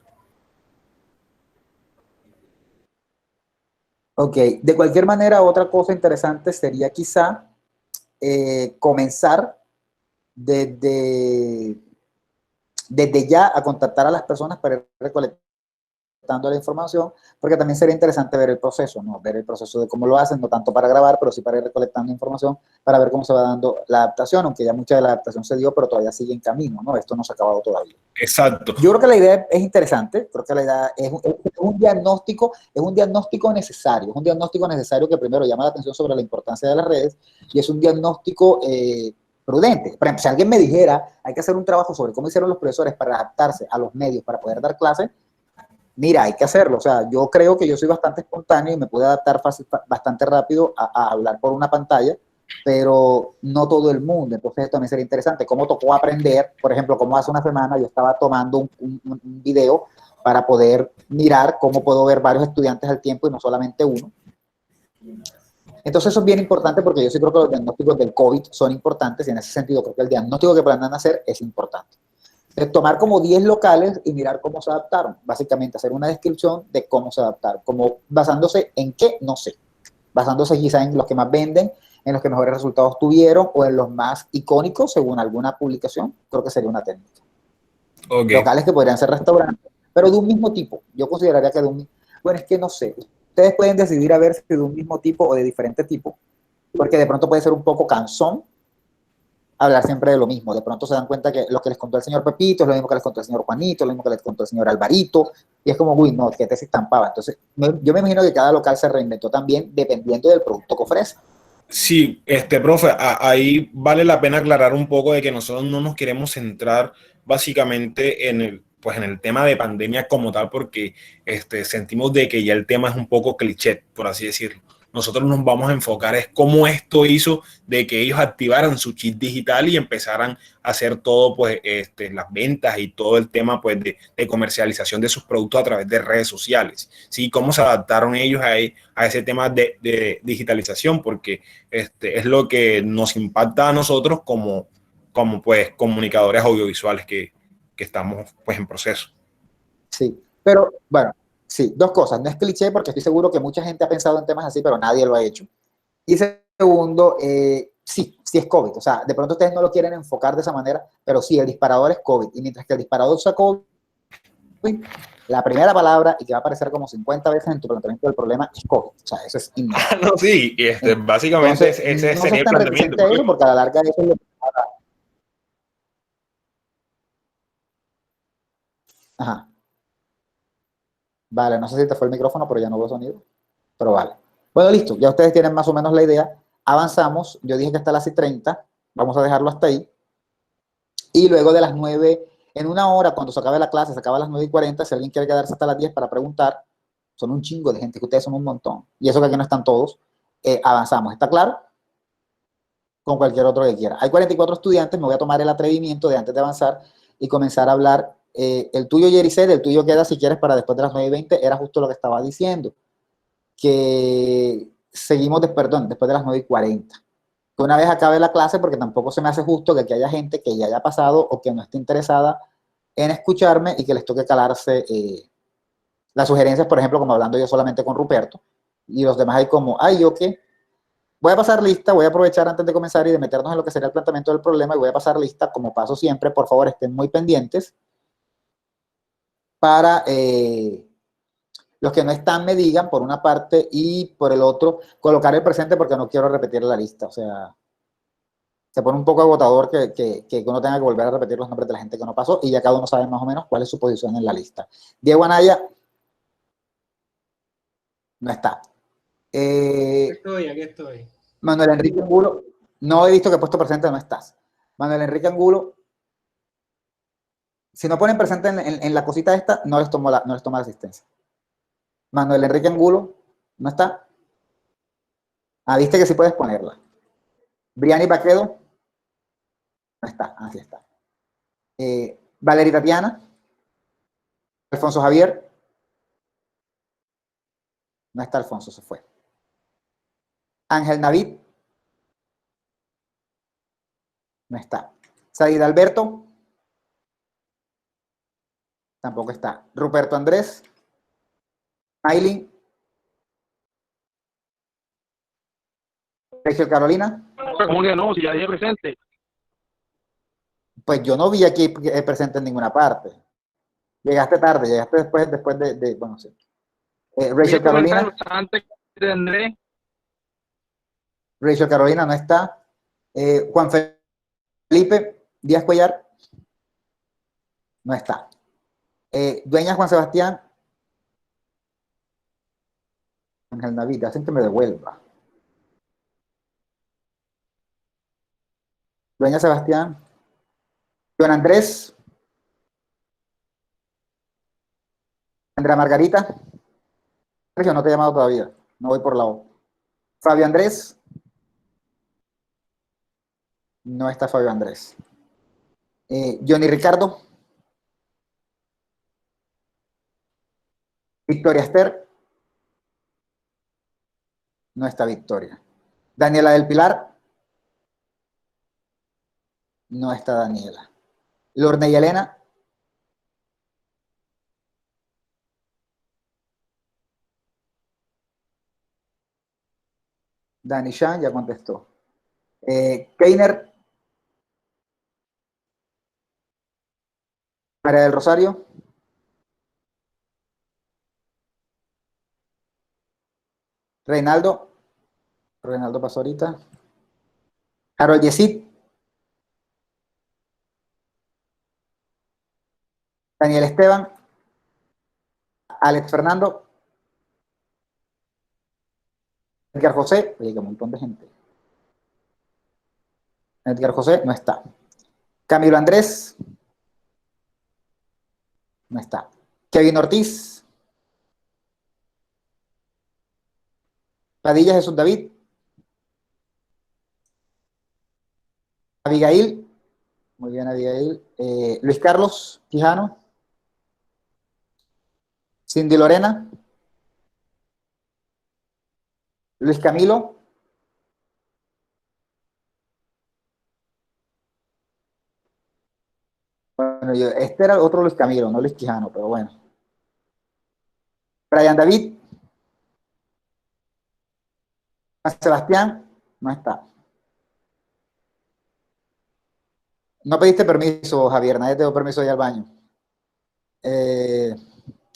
Ok, de cualquier manera, otra cosa interesante sería quizá comenzar desde, desde ya a contactar a las personas para ir recolectando la información, porque también sería interesante ver el proceso, ¿no? Ver el proceso de cómo lo hacen, no tanto para grabar, pero sí para ir recolectando información, para ver cómo se va dando la adaptación, aunque ya mucha de la adaptación se dio, pero todavía sigue en camino, ¿no? Esto no se ha acabado todavía. Exacto. Yo creo que la idea es interesante, creo que la idea es un diagnóstico necesario, es un diagnóstico necesario que primero llama la atención sobre la importancia de las redes y es un diagnóstico prudente. Por ejemplo, si alguien me dijera, hay que hacer un trabajo sobre cómo hicieron los profesores para adaptarse a los medios para poder dar clases, mira, hay que hacerlo. O sea, yo creo que yo soy bastante espontáneo y me puedo adaptar bastante rápido a hablar por una pantalla, pero no todo el mundo. Entonces, esto también sería interesante. ¿Cómo tocó aprender? Por ejemplo, como hace una semana yo estaba tomando un video para poder mirar cómo puedo ver varios estudiantes al tiempo y no solamente uno. Entonces, eso es bien importante porque yo sí creo que los diagnósticos del COVID son importantes y en ese sentido creo que el diagnóstico que plantean hacer es importante. Tomar como 10 locales y mirar cómo se adaptaron. Básicamente hacer una descripción de cómo se adaptaron, como basándose en qué, no sé. Basándose quizá en los que más venden, en los que mejores resultados tuvieron o en los más icónicos según alguna publicación, creo que sería una técnica. Okay. Locales que podrían ser restaurantes, pero de un mismo tipo. Yo consideraría que de un mismo. Bueno, es que no sé. Ustedes pueden decidir a ver si de un mismo tipo o de diferente tipo, porque de pronto puede ser un poco cansón hablar siempre de lo mismo. De pronto se dan cuenta que lo que les contó el señor Pepito es lo mismo que les contó el señor Juanito, es lo mismo que les contó el señor Alvarito, y es como, uy, no, que te se estampaba. Entonces, yo me imagino que cada local se reinventó también dependiendo del producto que ofrece. Sí, profe, ahí vale la pena aclarar un poco de que nosotros no nos queremos centrar básicamente en el tema de pandemia como tal, porque sentimos de que ya el tema es un poco cliché, por así decirlo. Nosotros nos vamos a enfocar es cómo esto hizo de que ellos activaran su chip digital y empezaran a hacer todo, pues, las ventas y todo el tema, pues, de comercialización de sus productos a través de redes sociales. Sí, cómo se adaptaron ellos a ese tema de digitalización, porque es lo que nos impacta a nosotros como pues comunicadores audiovisuales que estamos pues en proceso. Sí, pero bueno, sí, dos cosas. No es cliché porque estoy seguro que mucha gente ha pensado en temas así, pero nadie lo ha hecho. Y segundo, sí, sí es COVID. O sea, de pronto ustedes no lo quieren enfocar de esa manera, pero sí, el disparador es COVID. Y mientras que el disparador usa COVID, la primera palabra y que va a aparecer como 50 veces en tu planteamiento del problema es COVID. O sea, eso es innegable. No, sí, básicamente Entonces, ese no sería seas el tan planteamiento. reticente a eso porque a la larga eso es lo que... Ajá. Vale, no sé si te fue el micrófono, pero ya no veo sonido. Pero vale. Bueno, listo. Ya ustedes tienen más o menos la idea. Avanzamos. Yo dije que hasta las 30. Vamos a dejarlo hasta ahí. Y luego de las 9, en una hora, cuando se acabe la clase, se acaba a las 9:40, si alguien quiere quedarse hasta las 10 para preguntar, son un chingo de gente, que ustedes son un montón. Y eso que aquí no están todos. Avanzamos. ¿Está claro? Con cualquier otro que quiera. Hay 44 estudiantes, me voy a tomar el atrevimiento de antes de avanzar y comenzar a hablar. El tuyo, Yericel, el tuyo queda si quieres para después de las 9:20, era justo lo que estaba diciendo, que seguimos, perdón, después de las 9:40. Que una vez acabe la clase, porque tampoco se me hace justo que aquí haya gente que ya haya pasado o que no esté interesada en escucharme y que les toque calarse las sugerencias, por ejemplo, como hablando yo solamente con Ruperto, y los demás hay como, ay, ¿yo qué? Voy a pasar lista, voy a aprovechar antes de comenzar y de meternos en lo que sería el planteamiento del problema y voy a pasar lista, como paso siempre, por favor estén muy pendientes para los que no están me digan por una parte y por el otro colocar el presente porque no quiero repetir la lista, o sea, se pone un poco agotador que uno tenga que volver a repetir los nombres de la gente que no pasó y ya cada uno sabe más o menos cuál es su posición en la lista. Diego Anaya no está. Aquí estoy. Manuel Enrique Angulo, no he visto que he puesto presente, no estás. Manuel Enrique Angulo, si no ponen presente en la cosita esta, no les tomo la asistencia. Manuel Enrique Angulo, ¿no está? Ah, viste que sí puedes ponerla. Briani Paquedo, no está, así está. Valeria Tatiana, Alfonso Javier, no está Alfonso, se fue. Ángel Navid, no está. Said Alberto, tampoco está. Ruperto Andrés, Maylin, Rachel Carolina. ¿Cómo que no? Si ya dije presente. Pues yo no vi aquí presente en ninguna parte. Llegaste tarde, llegaste después de bueno, sí. Rachel Carolina. Antes tendré. Rachel Carolina no está. Juan Felipe Díaz Cuellar no está. Dueña Juan Sebastián. Ángel David, hacen que me devuelva. Dueña Sebastián. Don Andrés. Andrea Margarita. Sergio, no te he llamado todavía. No voy por la O. Fabio Andrés. No está Fabio Andrés. Johnny Ricardo. Victoria Esther. No está Victoria. Daniela del Pilar. No está Daniela. Lorne y Elena. Dani Shan ya contestó. Keiner. María del Rosario. Reinaldo. Reinaldo pasó ahorita. Harold Yesid. Daniel Esteban. Alex Fernando. Edgar José. Oye, que un montón de gente. Edgar José no está. Camilo Andrés. No está. Kevin Ortiz. Padilla Jesús David. Abigail. Muy bien, Abigail. Luis Carlos Quijano. Cindy Lorena. Luis Camilo. Bueno, este era otro Luis Camilo, no Luis Quijano, pero bueno. Brian David. Sebastián. No está. No pediste permiso, Javier. Nadie te dio permiso de ir al baño.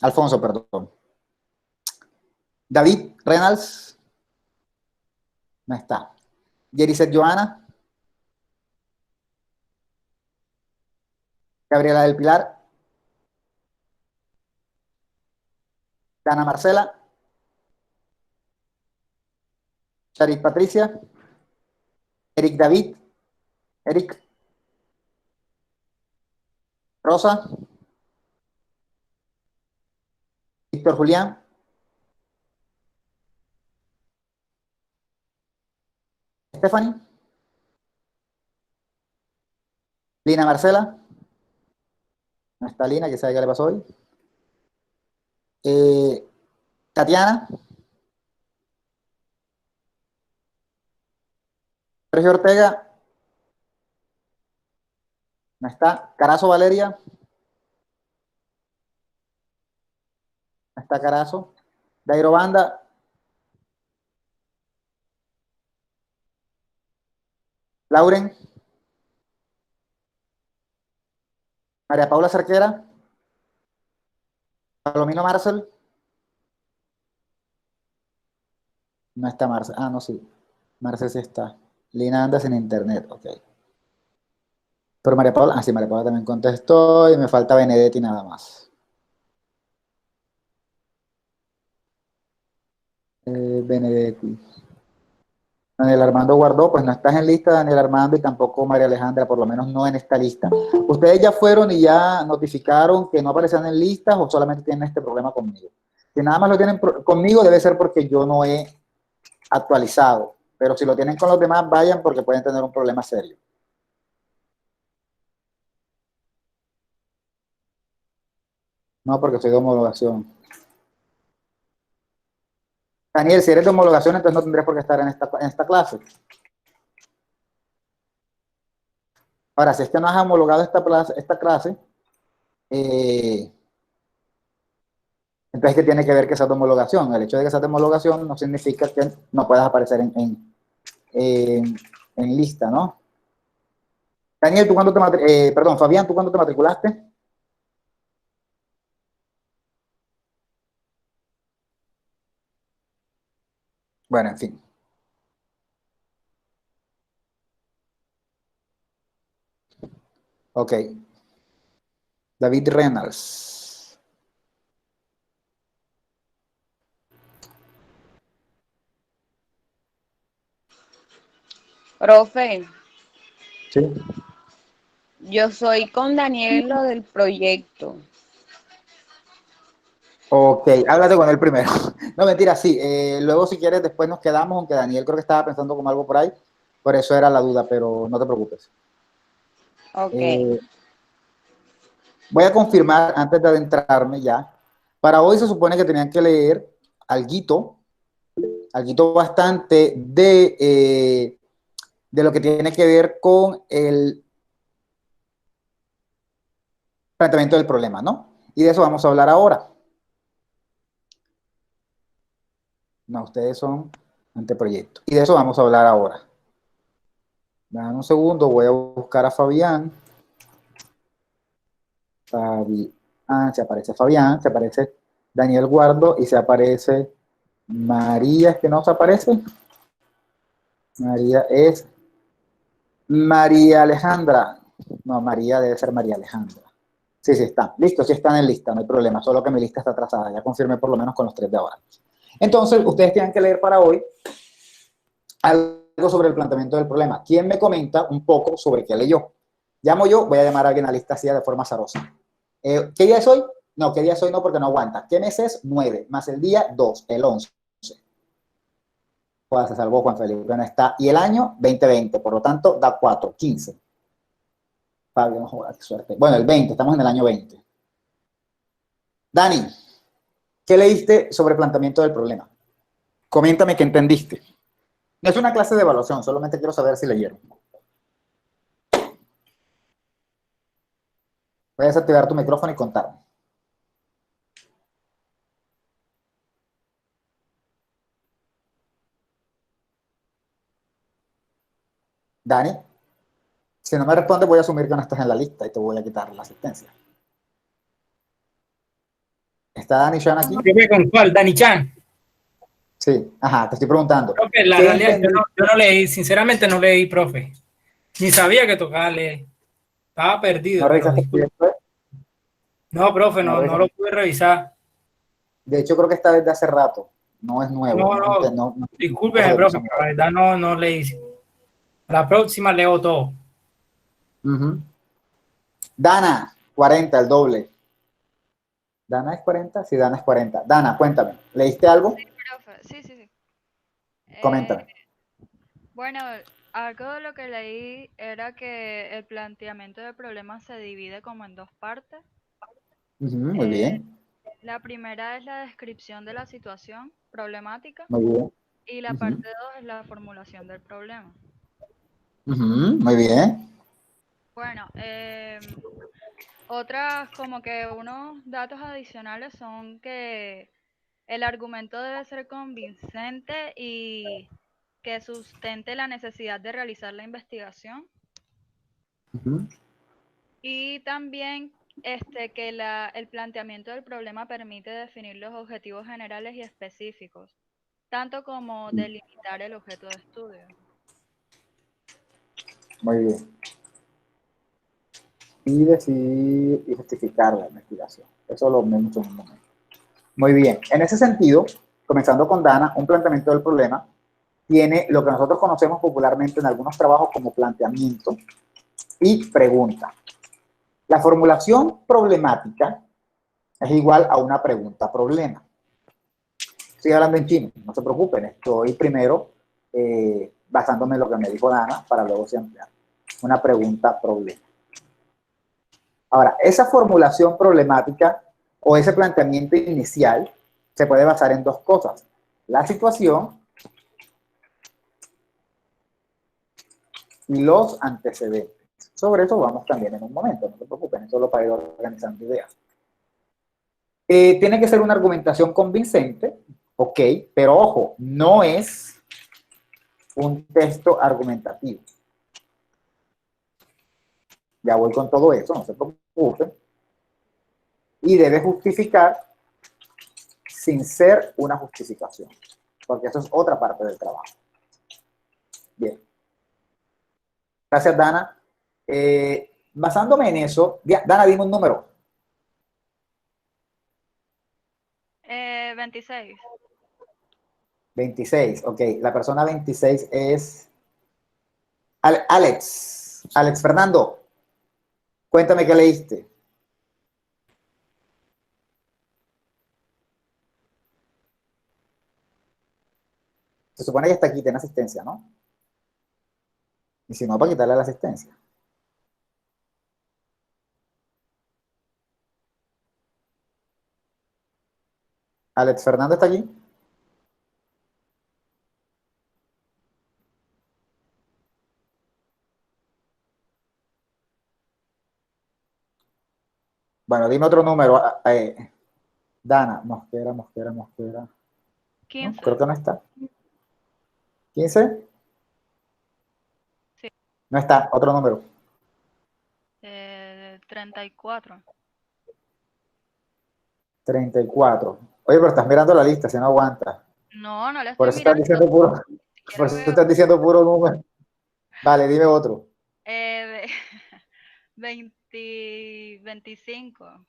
Alfonso, perdón. David Reynolds. No está. Yericet Joana. Gabriela del Pilar. Dana Marcela. Charit Patricia. Eric David. Eric. Rosa. Víctor Julián. Stephanie. Lina Marcela. No está Lina, que sabe qué le pasó hoy. Tatiana. Sergio Ortega. No está. Carazo Valeria. No está Carazo. Dairo Banda. Lauren. María Paula Cerquera. Palomino Marcel. No está Marcel. Ah, no, sí. Marcel sí está. Lina anda sin internet. Ok. Pero María Paula. Ah, sí, María Paula también contestó. Y me falta Benedetti nada más. Benedetti. Daniel Armando Guardó, pues no estás en lista, Daniel Armando, y tampoco María Alejandra, por lo menos no en esta lista. ¿Ustedes ya fueron y ya notificaron que no aparecían en listas o solamente tienen este problema conmigo? Si nada más lo tienen conmigo, debe ser porque yo no he actualizado. Pero si lo tienen con los demás, vayan porque pueden tener un problema serio. No, porque soy de homologación. Daniel, si eres de homologación, entonces no tendrías por qué estar en esta clase. Ahora, si es que no has homologado esta clase, entonces, ¿qué tiene que ver que sea de homologación? El hecho de que sea de homologación no significa que no puedas aparecer en lista, ¿no? Daniel, ¿tú cuándo perdón, Fabián, ¿tú cuándo te matriculaste? Bueno, en fin. Ok. David Reynolds. Profe, Sí. yo soy con Daniel en lo del proyecto. Ok, háblate con él primero. No, mentira, sí. Luego, si quieres, después nos quedamos, aunque Daniel creo que estaba pensando como algo por ahí. Por eso era la duda, pero no te preocupes. Ok. Voy a confirmar antes de adentrarme ya. Para hoy se supone que tenían que leer alguito bastante de lo que tiene que ver con el planteamiento del problema, ¿no? Y de eso vamos a hablar ahora. No, ustedes son anteproyecto. Y de eso vamos a hablar ahora. Dame un segundo, voy a buscar a Fabián. Se aparece Fabián, se aparece Daniel Guardo y se aparece María, ¿es que no se aparece? María es María Alejandra. No, María debe ser María Alejandra. Sí, sí está. Listo, sí están en lista, no hay problema. Solo que mi lista está atrasada. Ya confirmé por lo menos con los 3 de ahora. Entonces, ustedes tienen que leer para hoy algo sobre el planteamiento del problema. ¿Quién me comenta un poco sobre qué leyó? Llamo yo, voy a llamar a alguien a la lista así de forma azarosa. ¿Qué día es hoy? No, ¿qué día es hoy? No, porque no aguanta. ¿Qué mes es? 9, más el día 2, el 11. Se salvó Juan Felipe, no está. Y el año 2020, por lo tanto, da 4, 15. Fabio, no jodas, qué suerte. Bueno, el 20, estamos en el año 20. Dani, ¿qué leíste sobre planteamiento del problema? Coméntame qué entendiste. No es una clase de evaluación, solamente quiero saber si leyeron. Voy a desactivar tu micrófono y contarme. Dani, si no me responde, voy a asumir que no estás en la lista y te voy a quitar la asistencia. ¿Está Dani Chan aquí? ¿Con cuál? Dani Chan. Sí, ajá, te estoy preguntando. Profe, la realidad, yo no leí, sinceramente no leí, profe. Ni sabía que tocaba leer. Estaba perdido. ¿No revisaste el proyecto? No, profe, no lo pude revisar. De hecho, creo que está desde hace rato. No es nuevo. No. Discúlpeme, profe, pero la verdad no leí. La próxima leo todo. Dana, 40, el doble. ¿Dana es 40? Sí, Dana es 40. Dana, cuéntame, ¿leíste algo? Sí, profe. Sí. Coméntame. Bueno, algo de lo que leí era que el planteamiento del problema se divide como en 2 partes. Muy bien. La primera es la descripción de la situación problemática. Muy bien. Y la parte 2 es la formulación del problema. Muy bien. Bueno, otras como que unos datos adicionales son que el argumento debe ser convincente y que sustente la necesidad de realizar la investigación. Y también que el planteamiento del problema permite definir los objetivos generales y específicos, tanto como delimitar el objeto de estudio. Muy bien. Y decir y justificar la investigación. Eso lo vemos en un momento. Muy bien. En ese sentido, comenzando con Dana, un planteamiento del problema tiene lo que nosotros conocemos popularmente en algunos trabajos como planteamiento y pregunta. La formulación problemática es igual a una pregunta-problema. Estoy hablando en chino, no se preocupen, estoy primero basándome en lo que me dijo Dana para luego ampliar. Una pregunta-problema. Ahora, esa formulación problemática o ese planteamiento inicial se puede basar en 2 cosas. La situación y los antecedentes. Sobre eso vamos también en un momento, no se preocupen, es solo para ir organizando ideas. Tiene que ser una argumentación convincente, ok, pero ojo, no es un texto argumentativo. Ya voy con todo eso, no se preocupen. Y debe justificar sin ser una justificación, porque eso es otra parte del trabajo. Bien. Gracias, Dana. Basándome en eso, Dana, dime un número. 26. 26, ok. La persona 26 es Alex. Alex Fernando, cuéntame qué leíste. Se supone que está aquí, tiene asistencia, ¿no? Y si no, para quitarle la asistencia. Alex Fernando está aquí. Bueno, dime otro número. Dana, Mosquera. 15. No, creo que no está. ¿15? Sí. No está. Otro número. 34. 34. Oye, pero estás mirando la lista, si no aguanta. No, no le Por estoy eso estás mirando. diciendo puro, por eso estás diciendo puro número. Vale, dime otro. 25.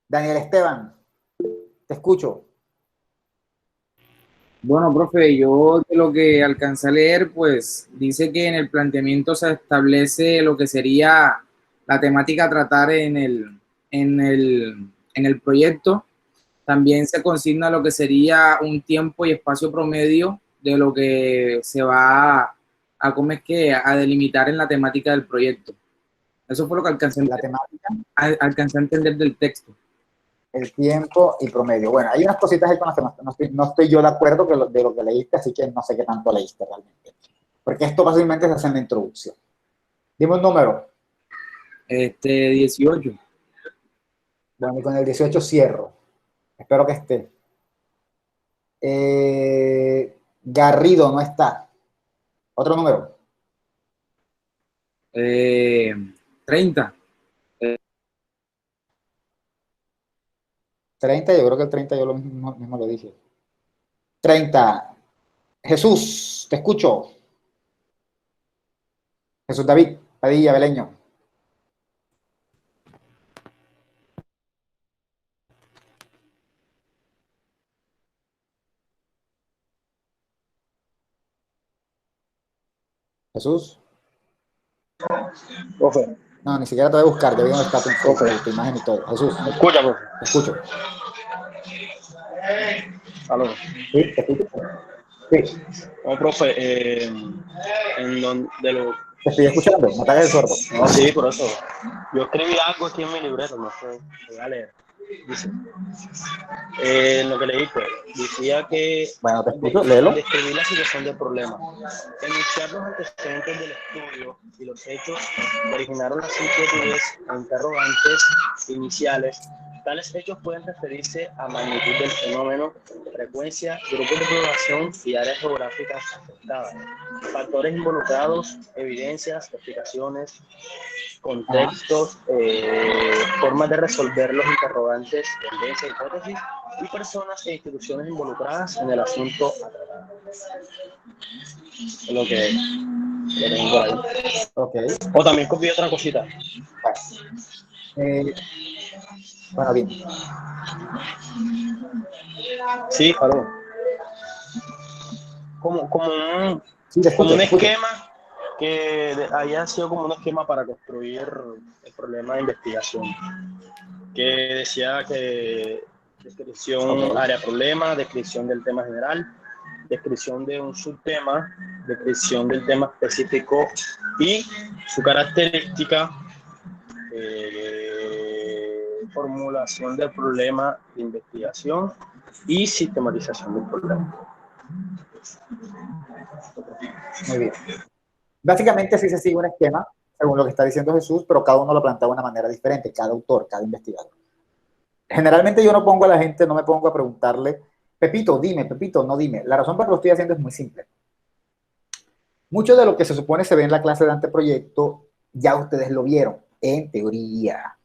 Daniel Esteban, te escucho. Bueno, profe, yo de lo que alcancé a leer, pues dice que en el planteamiento se establece lo que sería la temática a tratar en el proyecto. También se consigna lo que sería un tiempo y espacio promedio de lo que se va a delimitar en la temática del proyecto. Eso fue lo que alcancé a entender del texto. El tiempo y promedio. Bueno, hay unas cositas ahí con las que no estoy yo de acuerdo de lo que leíste, así que no sé qué tanto leíste realmente. Porque esto fácilmente se hace en la introducción. Dime un número. 18. Bueno, y con el 18 cierro. Espero que esté. Garrido no está. Otro número. 30. 30, yo creo que el 30 yo mismo lo dije. 30. Jesús, te escucho. Jesús David, Padilla, Beleño. Jesús. Profe. No, ni siquiera te voy a buscar, ya vi dónde está tu imagen y todo. Jesús. ¿Me escucha, profe? Te escucho. ¿Aló? Sí, te escucho. Sí. No, profe, en donde lo... Te estoy escuchando, no te hagas el sordo. No, sí, por eso. Yo escribí algo aquí en mi libreta, no sé, voy a leer. Dice, lo que leí, pues, decía que bueno, te escucho, léelo. describir la situación del problema, iniciar los antecedentes del estudio y los hechos que originaron las inquietudes o interrogantes iniciales. Tales hechos pueden referirse a magnitud del fenómeno, frecuencia, grupos de población y áreas geográficas afectadas, factores involucrados, evidencias, explicaciones, contextos, formas de resolver los interrogantes, tendencias, hipótesis y personas e instituciones involucradas en el asunto a tratar. Es lo que tengo por ahí. Okay. O también copié otra cosita. Bueno, bien. Sí, claro. Como un, sí, como un esquema que haya sido como un esquema para construir el problema de investigación. Que decía que descripción área problema, descripción del tema general, descripción de un subtema, descripción del tema específico y su característica, formulación del problema de investigación y sistematización del problema. Muy bien. Básicamente así se sigue un esquema, según lo que está diciendo Jesús, pero cada uno lo plantea de una manera diferente, cada autor, cada investigador. Generalmente yo no pongo a la gente, no me pongo a preguntarle, Pepito, dime, Pepito, no dime. La razón por la que lo estoy haciendo es muy simple. Mucho de lo que se supone se ve en la clase de anteproyecto, ya ustedes lo vieron, en teoría.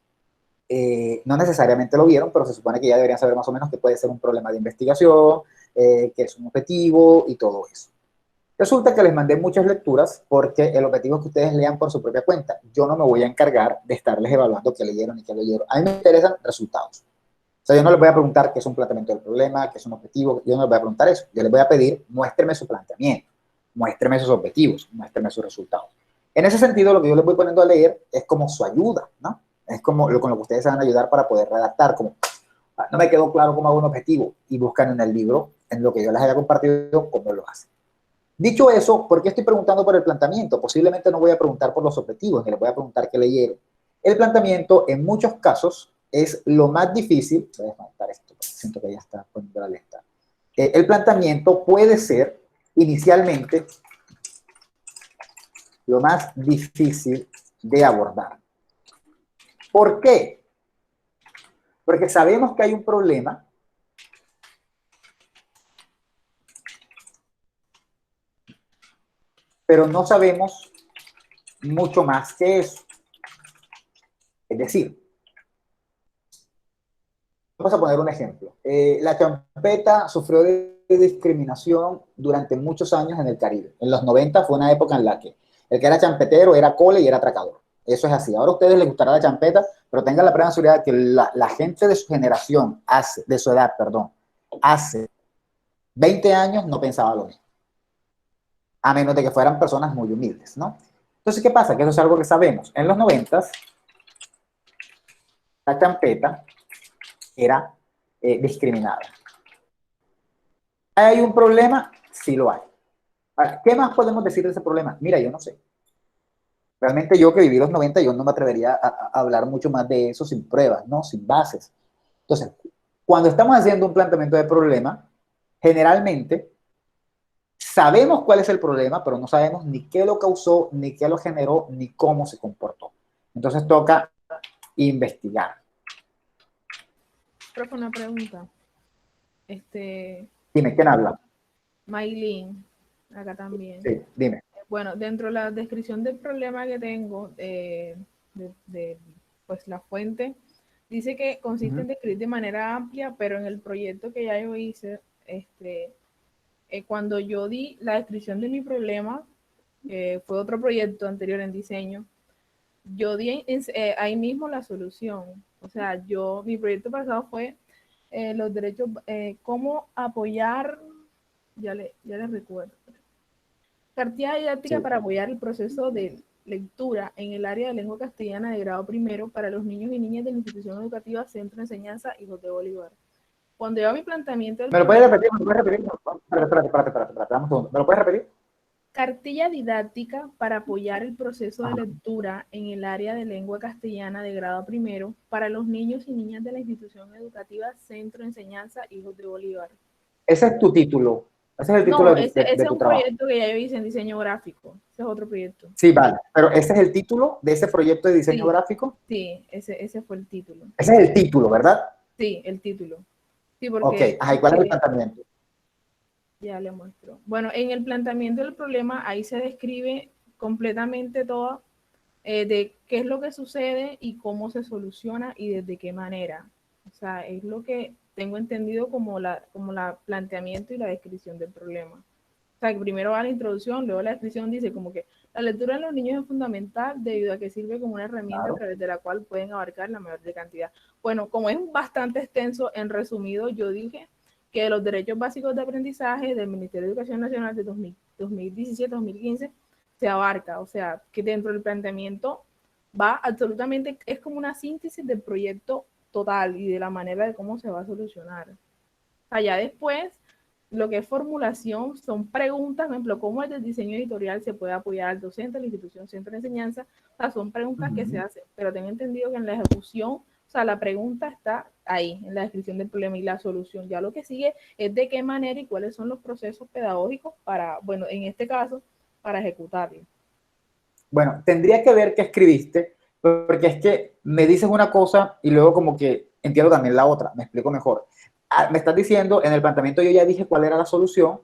No necesariamente lo vieron, pero se supone que ya deberían saber más o menos que puede ser un problema de investigación, que es un objetivo y todo eso. Resulta que les mandé muchas lecturas porque el objetivo es que ustedes lean por su propia cuenta. Yo no me voy a encargar de estarles evaluando qué leyeron y qué leyeron. A mí me interesan resultados. O sea, yo no les voy a preguntar qué es un planteamiento del problema, qué es un objetivo, yo no les voy a preguntar eso. Yo les voy a pedir, muéstreme su planteamiento, muéstreme sus objetivos, muéstreme sus resultados. En ese sentido, lo que yo les voy poniendo a leer es como su ayuda, ¿no? Es como con lo que ustedes se van a ayudar para poder redactar, como no me quedó claro cómo hago un objetivo, y buscan en el libro, en lo que yo les haya compartido, cómo lo hacen. Dicho eso, ¿por qué estoy preguntando por el planteamiento? Posiblemente no voy a preguntar por los objetivos, ni les voy a preguntar qué leyeron. El planteamiento, en muchos casos, es lo más difícil. Voy a desmontar esto, porque siento que ya está poniendo la lista. El planteamiento puede ser, inicialmente, lo más difícil de abordar. ¿Por qué? Porque sabemos que hay un problema, pero no sabemos mucho más que eso. Es decir, vamos a poner un ejemplo. La champeta sufrió de discriminación durante muchos años en el Caribe. En los 90 fue una época en la que el que era champetero era cole y era atracador. Eso es así. Ahora a ustedes les gustará la champeta, pero tengan la plena seguridad que la gente de su generación, de su edad, hace 20 años no pensaba lo mismo. A menos de que fueran personas muy humildes, ¿no? Entonces, ¿qué pasa? Que eso es algo que sabemos. En los 90, la champeta era discriminada. ¿Hay un problema? Sí lo hay. ¿Qué más podemos decir de ese problema? Mira, yo no sé. Realmente yo que viví los 90, yo no me atrevería a hablar mucho más de eso sin pruebas, ¿no? Sin bases. Entonces, cuando estamos haciendo un planteamiento de problema, generalmente sabemos cuál es el problema, pero no sabemos ni qué lo causó, ni qué lo generó, ni cómo se comportó. Entonces toca investigar. Profe, una pregunta. Dime, ¿quién habla? Maylin, acá también. Sí, dime. Bueno, dentro de la descripción del problema que tengo, pues la fuente, dice que consiste en describir de manera amplia, pero en el proyecto que ya yo hice, cuando yo di la descripción de mi problema, fue otro proyecto anterior en diseño, yo di ahí mismo la solución. O sea, mi proyecto pasado fue los derechos, cómo apoyar, ya les recuerdo. Cartilla didáctica para apoyar el proceso de lectura en el área de lengua castellana de grado primero para los niños y niñas de la institución educativa Centro de Enseñanza Hijos de Bolívar. Cuando yo hago mi planteamiento... ¿Me lo puedes repetir? ¿Me lo puedes repetir? Espérate, dame un segundo. ¿Me lo puedes repetir? Cartilla didáctica para apoyar el proceso de lectura en el área de lengua castellana de grado primero para los niños y niñas de la institución educativa Centro de Enseñanza Hijos de Bolívar. Ese es tu título. Ese es el título de tu trabajo. Ese es un proyecto que ya yo hice en diseño gráfico. Ese es otro proyecto. Sí, vale. Pero ese es el título de ese proyecto de diseño gráfico. Sí, ese fue el título. Ese es el título, ¿verdad? Sí, el título. Sí, porque, ok, ¿y cuál es el planteamiento? Ya le muestro. Bueno, en el planteamiento del problema, ahí se describe completamente todo de qué es lo que sucede y cómo se soluciona y desde qué manera. O sea, es lo que tengo entendido como la planteamiento y la descripción del problema. O sea, que primero va la introducción, luego la descripción dice como que la lectura en los niños es fundamental debido a que sirve como una herramienta a través de la cual pueden abarcar la mayor cantidad. Bueno, como es bastante extenso, en resumido, yo dije que los derechos básicos de aprendizaje del Ministerio de Educación Nacional de 2017-2015 se abarca. O sea, que dentro del planteamiento va absolutamente, es como una síntesis del proyecto total y de la manera de cómo se va a solucionar. Allá después, lo que es formulación son preguntas, por ejemplo, cómo el diseño editorial se puede apoyar al docente, a la institución Centro de Enseñanza. O sea, son preguntas que se hacen, pero tengo entendido que en la ejecución, o sea, la pregunta está ahí, en la descripción del problema y la solución. Ya lo que sigue es de qué manera y cuáles son los procesos pedagógicos para, bueno, en este caso, para ejecutarlo. Bueno, tendría que ver qué escribiste, porque es que me dices una cosa y luego como que entiendo también la otra, me explico mejor. me estás diciendo, en el planteamiento yo ya dije cuál era la solución,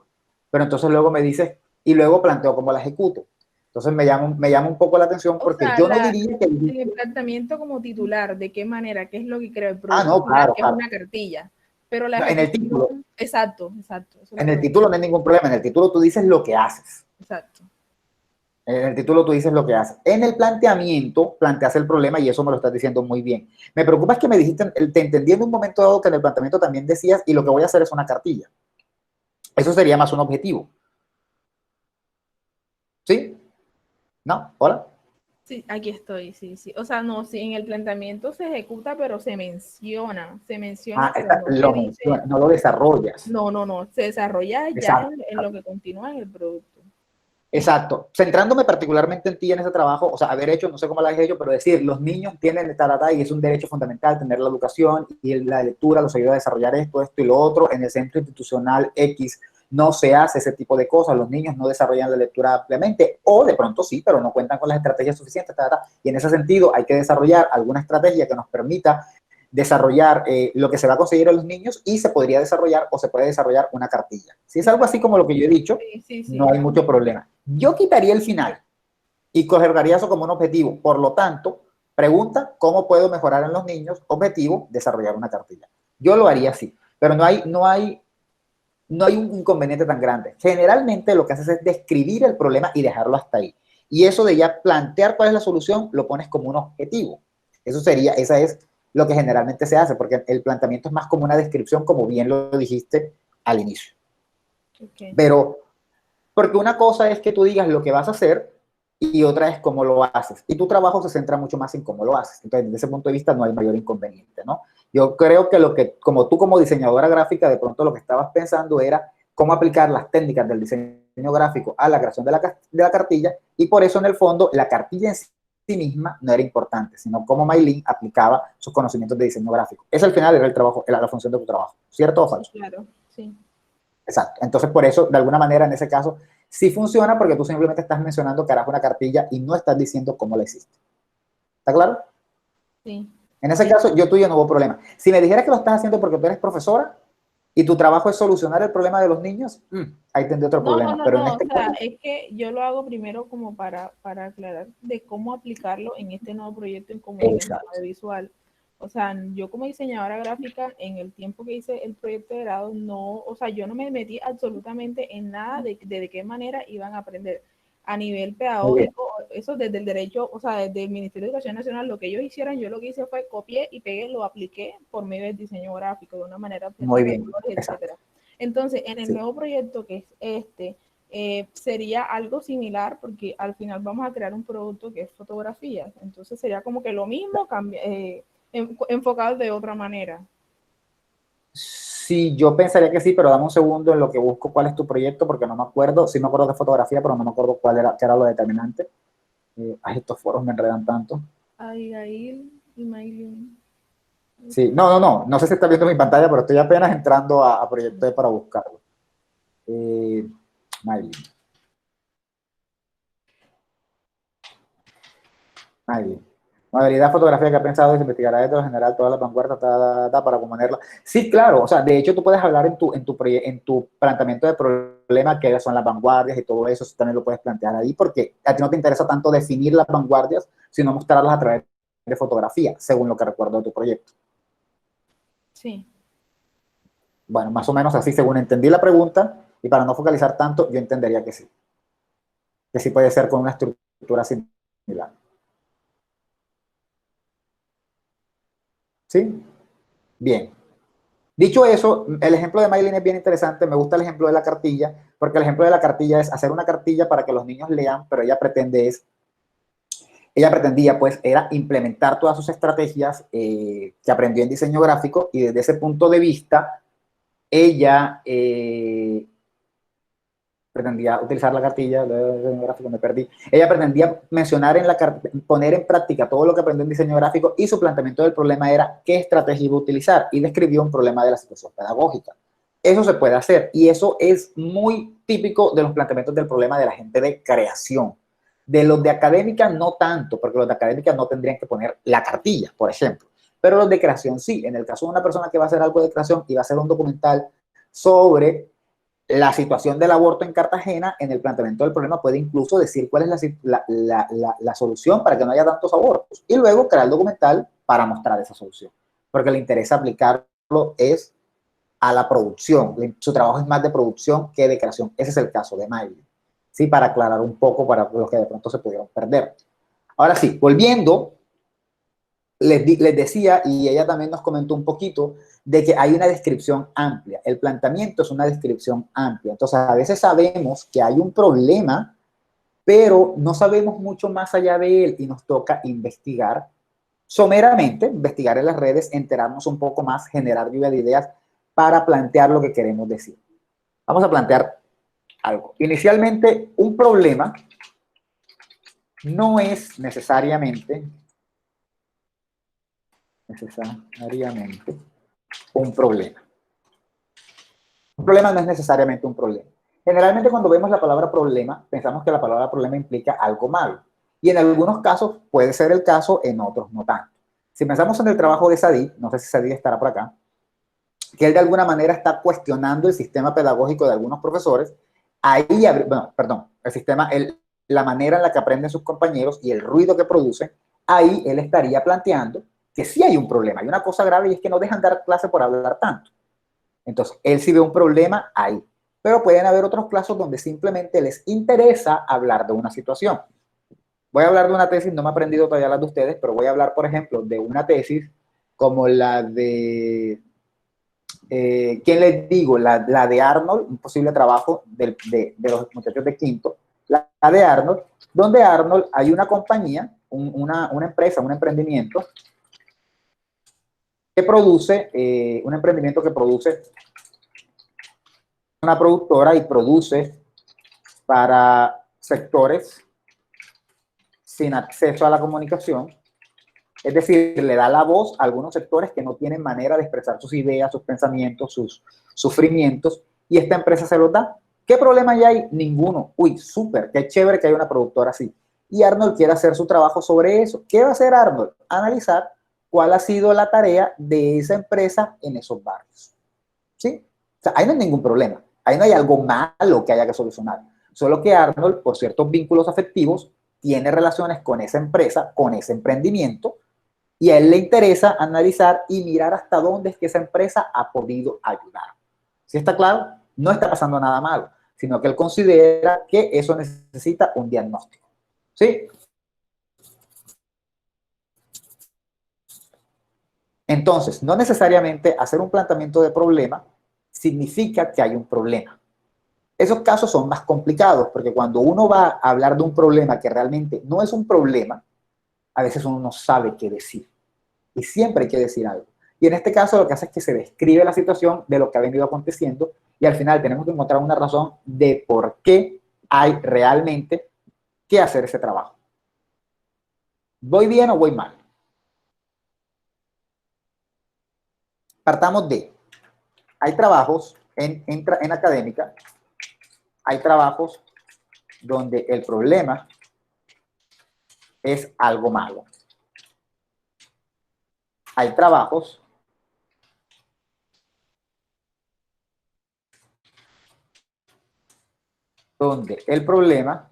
pero entonces luego me dices, y luego planteo cómo la ejecuto. Entonces me llama un poco la atención porque yo no diría que... En el planteamiento como titular, ¿de qué manera? ¿Qué es lo que crea el producto? no, claro, que es una cartilla. Pero la en el título. Exacto. En el título no hay ningún problema. En el título tú dices lo que haces. Exacto. En el título tú dices lo que haces. En el planteamiento planteas el problema y eso me lo estás diciendo muy bien. Me preocupa es que me dijiste, te entendí en un momento dado que en el planteamiento también decías, y lo que voy a hacer es una cartilla. Eso sería más un objetivo. ¿Sí? ¿No? ¿Hola? Sí, aquí estoy, sí. O sea, no, sí, en el planteamiento se ejecuta, pero se menciona, no lo desarrollas. No, se desarrolla ya en lo que continúa en el producto. Exacto. Centrándome particularmente en ti en ese trabajo, o sea, haber hecho, no sé cómo lo has hecho, pero decir, los niños tienen y es un derecho fundamental tener la educación y la lectura los ayuda a desarrollar esto y lo otro. En el centro institucional X no se hace ese tipo de cosas, los niños no desarrollan la lectura ampliamente, o de pronto sí, pero no cuentan con las estrategias suficientes, y en ese sentido hay que desarrollar alguna estrategia que nos permita desarrollar lo que se va a conseguir a los niños y se podría desarrollar o se puede desarrollar una cartilla. Si es algo así como lo que yo he dicho, sí. No hay mucho problema. Yo quitaría el final y cogería eso como un objetivo. Por lo tanto, pregunta, ¿cómo puedo mejorar en los niños? Objetivo, desarrollar una cartilla. Yo lo haría así, pero no hay un inconveniente tan grande. Generalmente lo que haces es describir el problema y dejarlo hasta ahí. Y eso de ya plantear cuál es la solución, lo pones como un objetivo. Esa es lo que generalmente se hace, porque el planteamiento es más como una descripción, como bien lo dijiste al inicio. Okay. Pero, porque una cosa es que tú digas lo que vas a hacer y otra es cómo lo haces. Y tu trabajo se centra mucho más en cómo lo haces. Entonces, desde ese punto de vista no hay mayor inconveniente, ¿no? Yo creo que como tú como diseñadora gráfica, de pronto lo que estabas pensando era cómo aplicar las técnicas del diseño gráfico a la creación de la cartilla, y por eso en el fondo la cartilla en sí misma no era importante, sino cómo Maylin aplicaba sus conocimientos de diseño gráfico. Ese al final era el trabajo, era la función de tu trabajo, ¿cierto o falso? Claro, sí. Exacto. Entonces, por eso, de alguna manera, en ese caso, sí funciona, porque tú simplemente estás mencionando que harás una cartilla y no estás diciendo cómo la hiciste. ¿Está claro? Sí. En ese caso, yo tuyo no hubo problema. Si me dijeras que lo estás haciendo porque tú eres profesora y tu trabajo es solucionar el problema de los niños, ahí tendré otro problema. Pero en este caso, es que yo lo hago primero como para aclarar de cómo aplicarlo en este nuevo proyecto en comunicación visual. O sea, yo como diseñadora gráfica, en el tiempo que hice el proyecto de grado, yo no me metí absolutamente en nada de qué manera iban a aprender. A nivel pedagógico, eso desde el derecho, o sea, desde el Ministerio de Educación Nacional, lo que ellos hicieron, yo lo que hice fue copié y pegué, lo apliqué por medio del diseño gráfico, de una manera muy bien, etcétera. Entonces, en el nuevo proyecto que es sería algo similar, porque al final vamos a crear un producto que es fotografía. Entonces, sería como que lo mismo, enfocado de otra manera. Sí, yo pensaría que sí, pero dame un segundo en lo que busco cuál es tu proyecto, porque no me acuerdo. Sí me acuerdo de fotografía, pero no me acuerdo qué era lo determinante. Estos foros me enredan tanto. Abigail y Maylin. Sí, no sé si está viendo mi pantalla, pero estoy apenas entrando a proyecto para buscarlo. Maylin. Modalidad fotografía que ha pensado es investigar esto en general toda la vanguardia para componerla. Sí, claro, o sea, de hecho tú puedes hablar en tu planteamiento de problema que son las vanguardias y todo eso, también lo puedes plantear ahí, porque a ti no te interesa tanto definir las vanguardias, sino mostrarlas a través de fotografía, según lo que recuerdo de tu proyecto. Sí. Bueno, más o menos así, según entendí la pregunta, y para no focalizar tanto, yo entendería que sí. Que sí puede ser con una estructura similar. ¿Sí? Bien. Dicho eso, el ejemplo de Maylin es bien interesante. Me gusta el ejemplo de la cartilla, porque el ejemplo de la cartilla es hacer una cartilla para que los niños lean, pero ella pretendía, pues, era implementar todas sus estrategias que aprendió en diseño gráfico, y desde ese punto de vista, ella pretendía utilizar la cartilla, me perdí. Ella pretendía mencionar poner en práctica todo lo que aprendió en diseño gráfico, y su planteamiento del problema era qué estrategia iba a utilizar, y describió un problema de la situación pedagógica. Eso se puede hacer, y eso es muy típico de los planteamientos del problema de la gente de creación. De los de académica no tanto, porque los de académica no tendrían que poner la cartilla, por ejemplo. pero los de creación sí. En el caso de una persona que va a hacer algo de creación y va a hacer un documental sobre la situación del aborto en Cartagena, en el planteamiento del problema puede incluso decir cuál es la solución para que no haya tantos abortos y luego crear el documental para mostrar esa solución, porque le interesa aplicarlo es a la producción. Su trabajo es más de producción que de creación. Ese es el caso de Miley, ¿sí? Para aclarar un poco para los que de pronto se pudieron perder. Ahora sí, volviendo, les decía, y ella también nos comentó un poquito, de que hay una descripción amplia. El planteamiento es una descripción amplia. Entonces, a veces sabemos que hay un problema, pero no sabemos mucho más allá de él y nos toca investigar someramente, investigar en las redes, enterarnos un poco más, generar lluvia de ideas para plantear lo que queremos decir. Vamos a plantear algo. Inicialmente, un problema no es necesariamente un problema. Un problema no es necesariamente un problema. Generalmente cuando vemos la palabra problema, pensamos que la palabra problema implica algo malo. Y en algunos casos puede ser el caso, en otros no tanto. Si pensamos en el trabajo de Sadid, no sé si Sadid estará por acá, que él de alguna manera está cuestionando el sistema pedagógico de algunos profesores, ahí, bueno, perdón, el sistema, la manera en la que aprenden sus compañeros y el ruido que producen, ahí él estaría planteando que sí hay un problema, hay una cosa grave y es que no dejan dar clase por hablar tanto. Entonces, él sí ve un problema ahí. Pero pueden haber otros casos donde simplemente les interesa hablar de una situación. Voy a hablar de una tesis, no me he aprendido todavía las de ustedes, pero voy a hablar, por ejemplo, de una tesis como la de, ¿quién les digo? La de Arnold, un posible trabajo de los muchachos de quinto, la de Arnold, donde Arnold hay una compañía, una empresa, un emprendimiento, que produce, un emprendimiento que produce una productora y produce para sectores sin acceso a la comunicación, es decir, le da la voz a algunos sectores que no tienen manera de expresar sus ideas, sus pensamientos, sus sufrimientos, y esta empresa se los da. ¿Qué problema hay? Ninguno. Uy, súper, qué chévere que hay una productora así. Y Arnold quiere hacer su trabajo sobre eso. ¿Qué va a hacer Arnold? Analizar cuál ha sido la tarea de esa empresa en esos barrios. ¿Sí? O sea, ahí no hay ningún problema. Ahí no hay algo malo que haya que solucionar. Solo que Arnold, por ciertos vínculos afectivos, tiene relaciones con esa empresa, con ese emprendimiento, y a él le interesa analizar y mirar hasta dónde es que esa empresa ha podido ayudar. ¿Sí está claro? No está pasando nada malo, sino que él considera que eso necesita un diagnóstico. ¿Sí? Entonces, no necesariamente hacer un planteamiento de problema significa que hay un problema. Esos casos son más complicados porque cuando uno va a hablar de un problema que realmente no es un problema, a veces uno no sabe qué decir. Y siempre hay que decir algo. Y en este caso lo que hace es que se describe la situación de lo que ha venido aconteciendo y al final tenemos que encontrar una razón de por qué hay realmente que hacer ese trabajo. ¿Voy bien o voy mal? Partamos de, hay trabajos en académica, hay trabajos donde el problema es algo malo. Hay trabajos donde el problema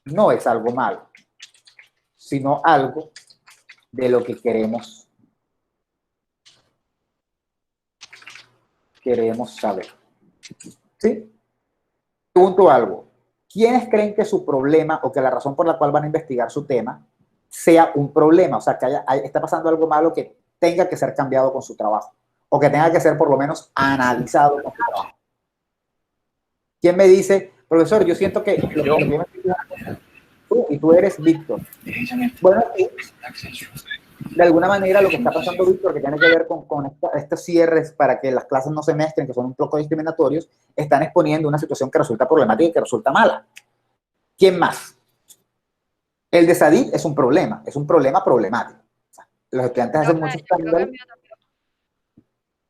no es algo malo, sino algo de lo que queremos saber. ¿Sí? Pregunto algo. ¿Quiénes creen que su problema o que la razón por la cual van a investigar su tema sea un problema? O sea, que está pasando algo malo que tenga que ser cambiado con su trabajo o que tenga que ser por lo menos analizado con su trabajo. ¿Quién me dice, profesor, yo siento que... y tú eres Víctor. Bueno, de alguna manera lo que está pasando, Víctor, que tiene que ver con estos cierres para que las clases no se mezclen, que son un poco discriminatorios, están exponiendo una situación que resulta problemática y que resulta mala. ¿Quién más? El de Sadid es un problema problemático. O sea, los estudiantes hacen muchos cambios.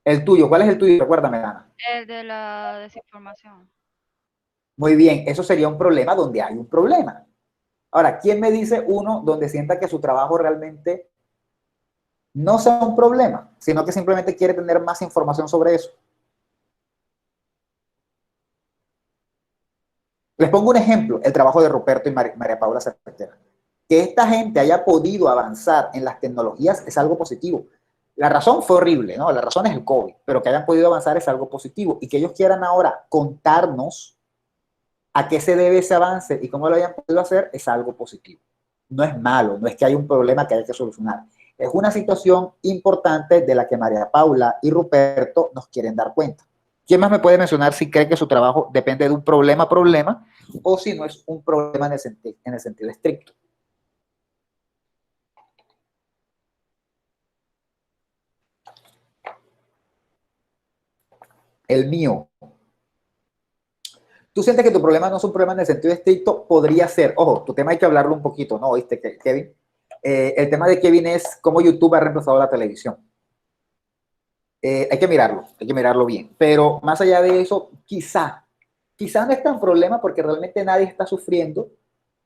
El tuyo, ¿cuál es el tuyo? Recuérdame, Ana. El de la desinformación. Muy bien, eso sería un problema donde hay un problema. Ahora, ¿quién me dice uno donde sienta que su trabajo realmente no sea un problema, sino que simplemente quiere tener más información sobre eso. Les pongo un ejemplo, el trabajo de Ruperto y María Paula Cerquera. Que esta gente haya podido avanzar en las tecnologías es algo positivo. La razón fue horrible, ¿no? La razón es el COVID, pero que hayan podido avanzar es algo positivo. Y que ellos quieran ahora contarnos a qué se debe ese avance y cómo lo hayan podido hacer es algo positivo. No es malo, no es que hay un problema que hay que solucionar. Es una situación importante de la que María Paula y Ruperto nos quieren dar cuenta. ¿Quién más me puede mencionar si cree que su trabajo depende de un problema o si no es un problema en el sentido estricto? El mío. ¿Tú sientes que tu problema no es un problema en el sentido estricto? Podría ser, ojo, tu tema hay que hablarlo un poquito, ¿no? ¿Oíste, Kevin? El tema de Kevin es cómo YouTube ha reemplazado la televisión. Hay que mirarlo bien. Pero más allá de eso, quizá no es tan problema porque realmente nadie está sufriendo,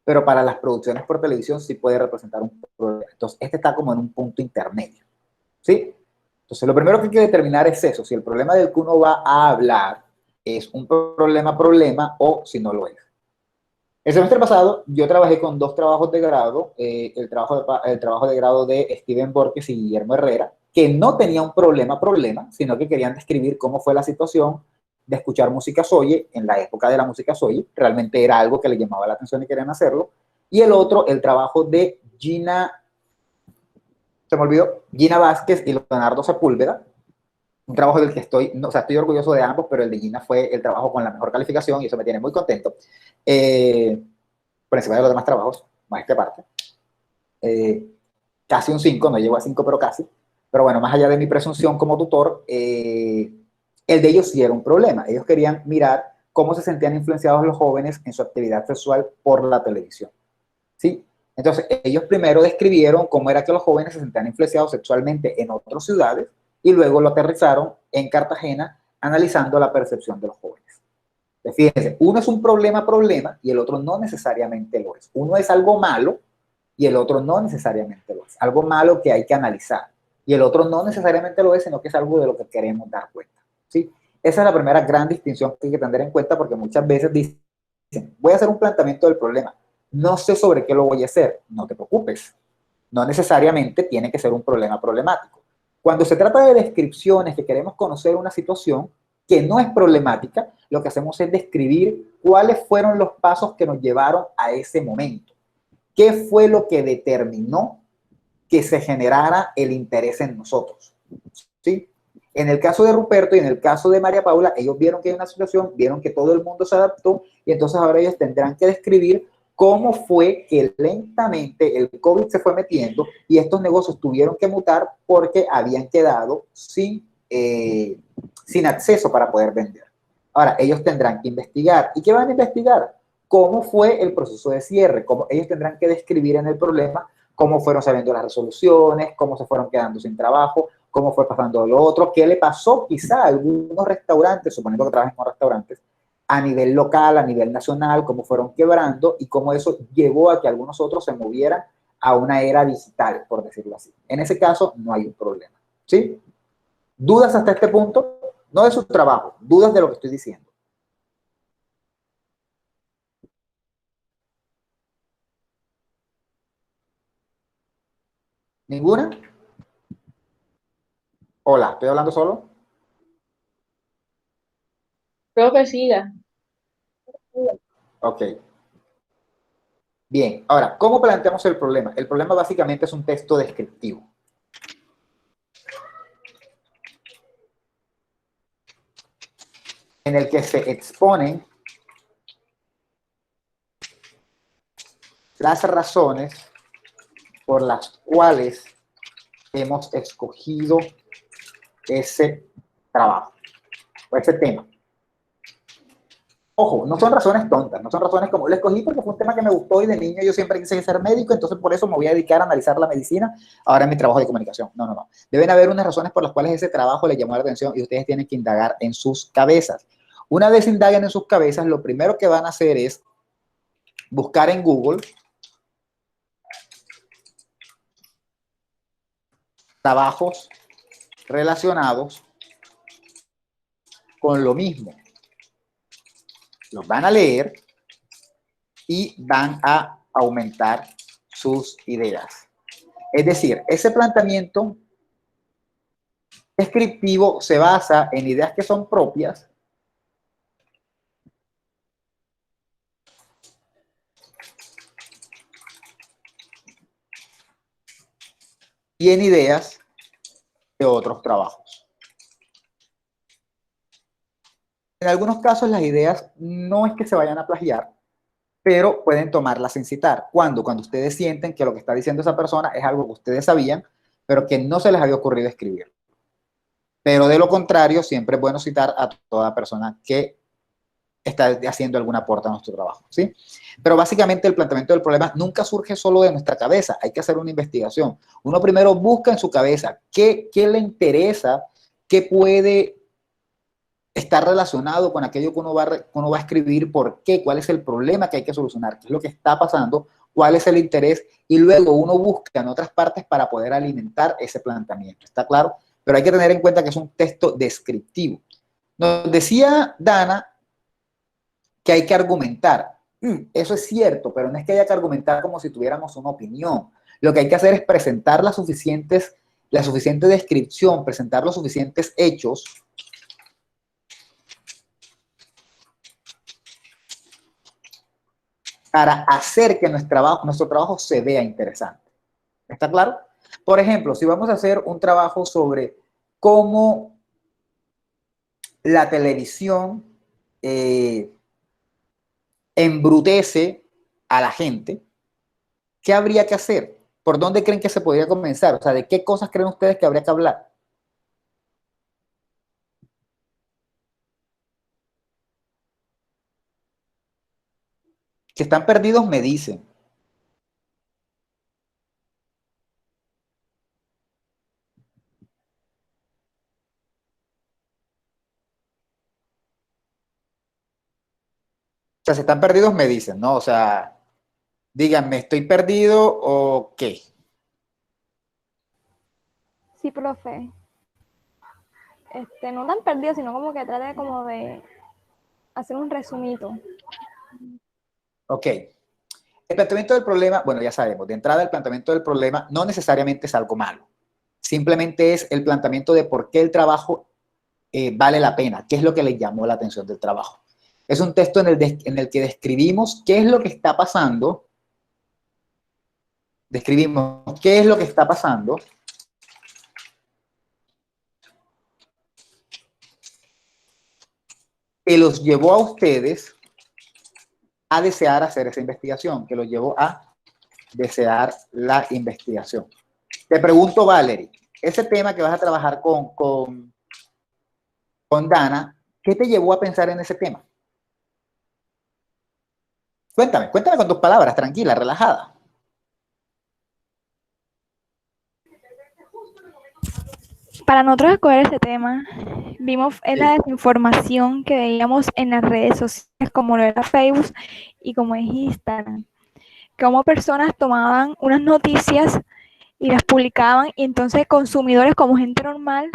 pero para las producciones por televisión sí puede representar un problema. Entonces, este está como en un punto intermedio, ¿sí? Entonces, lo primero que hay que determinar es eso, si el problema del que uno va a hablar es un problema o si no lo es. El semestre pasado yo trabajé con 2 trabajos de grado, el trabajo de grado de Steven Borges y Guillermo Herrera, que no tenía un problema, sino que querían describir cómo fue la situación de escuchar música Soye en la época de la música Soye. Realmente era algo que les llamaba la atención y querían hacerlo. Y el otro, el trabajo de Gina Vázquez y Leonardo Sepúlveda, un trabajo del que estoy orgulloso de ambos, pero el de Gina fue el trabajo con la mejor calificación y eso me tiene muy contento. Por encima de los demás trabajos, más esta parte. Casi un 5, no llego a 5, pero casi. Pero bueno, más allá de mi presunción como tutor, el de ellos sí era un problema. Ellos querían mirar cómo se sentían influenciados los jóvenes en su actividad sexual por la televisión. ¿Sí? Entonces, ellos primero describieron cómo era que los jóvenes se sentían influenciados sexualmente en otras ciudades y luego lo aterrizaron en Cartagena analizando la percepción de los jóvenes. Fíjense, uno es un problema y el otro no necesariamente lo es. Uno es algo malo y el otro no necesariamente lo es. Algo malo que hay que analizar. Y el otro no necesariamente lo es, sino que es algo de lo que queremos dar cuenta. ¿Sí? Esa es la primera gran distinción que hay que tener en cuenta porque muchas veces dicen, voy a hacer un planteamiento del problema. No sé sobre qué lo voy a hacer. No te preocupes. No necesariamente tiene que ser un problema problemático. Cuando se trata de descripciones que queremos conocer una situación que no es problemática, lo que hacemos es describir cuáles fueron los pasos que nos llevaron a ese momento. ¿Qué fue lo que determinó que se generara el interés en nosotros? ¿Sí? En el caso de Ruperto y en el caso de María Paula, ellos vieron que hay una situación, vieron que todo el mundo se adaptó y entonces ahora ellos tendrán que describir cómo fue que lentamente el COVID se fue metiendo y estos negocios tuvieron que mutar porque habían quedado sin acceso para poder vender. Ahora, ellos tendrán que investigar. ¿Y qué van a investigar? ¿Cómo fue el proceso de cierre? Ellos tendrán que describir en el problema cómo fueron saliendo las resoluciones, cómo se fueron quedando sin trabajo, cómo fue pasando lo otro, qué le pasó quizá a algunos restaurantes, suponiendo que trabajen con restaurantes, a nivel local, a nivel nacional, cómo fueron quebrando y cómo eso llevó a que algunos otros se movieran a una era digital, por decirlo así. En ese caso, no hay un problema. ¿Sí? ¿Dudas hasta este punto? No de su trabajo, dudas de lo que estoy diciendo. ¿Ninguna? Hola, ¿estoy hablando solo? Profe, siga. Ok. Bien, ahora, ¿cómo planteamos el problema? El problema básicamente es un texto descriptivo. En el que se exponen las razones por las cuales hemos escogido ese trabajo o ese tema. Ojo, no son razones tontas, no son razones como lo escogí porque fue un tema que me gustó y de niño yo siempre quise ser médico, entonces por eso me voy a dedicar a analizar la medicina ahora en mi trabajo de comunicación. No, no, no. Deben haber unas razones por las cuales ese trabajo le llamó la atención y ustedes tienen que indagar en sus cabezas. Una vez indaguen en sus cabezas, lo primero que van a hacer es buscar en Google trabajos relacionados con lo mismo. Los van a leer y van a aumentar sus ideas. Es decir, ese planteamiento descriptivo se basa en ideas que son propias y en ideas de otros trabajos. En algunos casos las ideas no es que se vayan a plagiar, pero pueden tomarlas sin citar. ¿Cuándo? Cuando ustedes sienten que lo que está diciendo esa persona es algo que ustedes sabían, pero que no se les había ocurrido escribir. Pero de lo contrario, siempre es bueno citar a toda persona que está haciendo algún aporte a nuestro trabajo, ¿sí? Pero básicamente el planteamiento del problema nunca surge solo de nuestra cabeza, hay que hacer una investigación. Uno primero busca en su cabeza qué le interesa, qué puede estar relacionado con aquello que uno va a escribir, por qué, cuál es el problema que hay que solucionar, qué es lo que está pasando, cuál es el interés, y luego uno busca en otras partes para poder alimentar ese planteamiento, ¿está claro? Pero hay que tener en cuenta que es un texto descriptivo. Nos decía Dana que hay que argumentar. Eso es cierto, pero no es que haya que argumentar como si tuviéramos una opinión. Lo que hay que hacer es presentar la suficiente descripción, presentar los suficientes hechos para hacer que nuestro trabajo se vea interesante. ¿Está claro? Por ejemplo, si vamos a hacer un trabajo sobre cómo la televisión embrutece a la gente, ¿qué habría que hacer? ¿Por dónde creen que se podría comenzar? O sea, ¿de qué cosas creen ustedes que habría que hablar? Si están perdidos, me dicen. O sea, si están perdidos, me dicen, ¿no? O sea, díganme, ¿estoy perdido o qué? Sí, profe. No tan perdido, sino como que trate como de hacer un resumito. Ok. El planteamiento del problema, bueno, ya sabemos, de entrada el planteamiento del problema no necesariamente es algo malo. Simplemente es el planteamiento de por qué el trabajo vale la pena, qué es lo que le llamó la atención del trabajo. Es un texto en el que describimos qué es lo que está pasando, que los llevó a ustedes a desear hacer esa investigación, que los llevó a desear la investigación. Te pregunto, Valerie, ese tema que vas a trabajar con Dana, ¿qué te llevó a pensar en ese tema? Cuéntame con tus palabras, tranquila, relajada. Para nosotros escoger ese tema, vimos la desinformación que veíamos en las redes sociales, como lo era Facebook y como es Instagram. Cómo personas tomaban unas noticias y las publicaban, y entonces consumidores como gente normal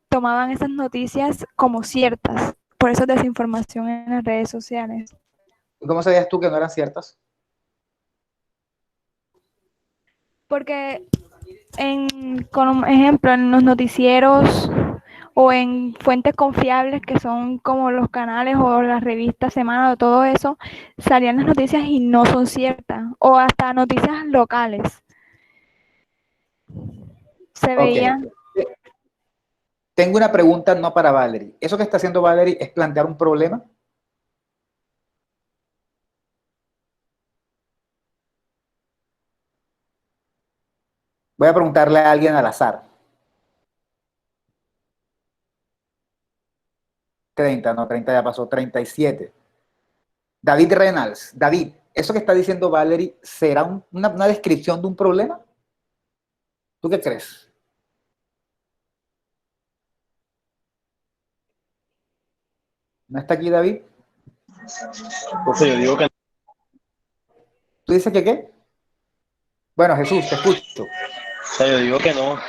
tomaban esas noticias como ciertas. Por eso desinformación en las redes sociales. ¿Y cómo sabías tú que no eran ciertas? Porque, como ejemplo, en los noticieros o en fuentes confiables que son como los canales o las revistas Semana o todo eso, salían las noticias y no son ciertas, o hasta noticias locales. Se veían. Tengo una pregunta no para Valerie. ¿Eso que está haciendo Valerie es plantear un problema? Voy a preguntarle a alguien al azar. 30, no, 30 ya pasó, 37. David Reynolds. David, ¿eso que está diciendo Valerie será una descripción de un problema? ¿Tú qué crees? ¿No está aquí David? Pues yo digo que... ¿Tú dices que qué? Bueno, Jesús, te escucho. O sea, yo digo que no.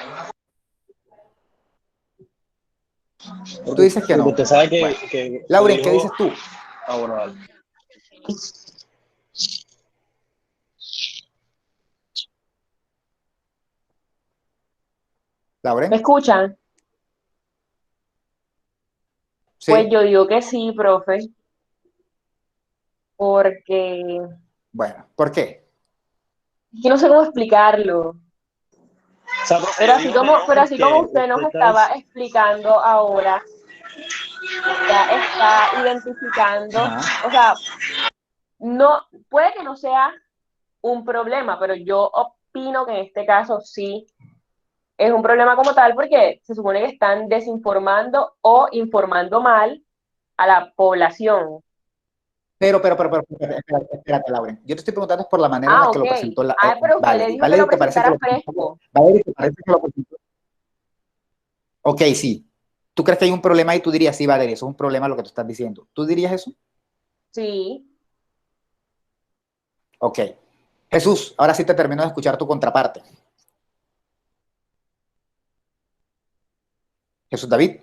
Tú dices que no. Usted sabe que, Bueno. que Lauren, dijo- ¿qué dices tú? Ah, bueno, dale. Lauren. ¿Me escuchan? Sí. Pues yo digo que sí, profe, porque Bueno, ¿por qué? es que no sé cómo explicarlo. O sea, profe, Pero yo así digo que como, no pero así como porque usted nos usted estaba está explicando ahora, ya está identificando, Ajá. o sea, no, puede que no sea un problema, pero yo opino que en este caso sí es un problema como tal porque se supone que están desinformando o informando mal a la población. Pero, espérate, Lauren. Yo te estoy preguntando por la manera en la que Ok. lo presentó Pero usted le Valerie. dijo que lo Valerie, ¿te parece que presentara lo presentó? fresco. Valerie, ¿te parece que lo presentó? Ok, sí. ¿Tú crees que hay un problema y tú dirías, sí, Valerie, eso es un problema lo que tú estás diciendo? ¿Tú dirías eso? Sí. Ok. Jesús, ahora sí te termino de escuchar tu contraparte. Jesús David.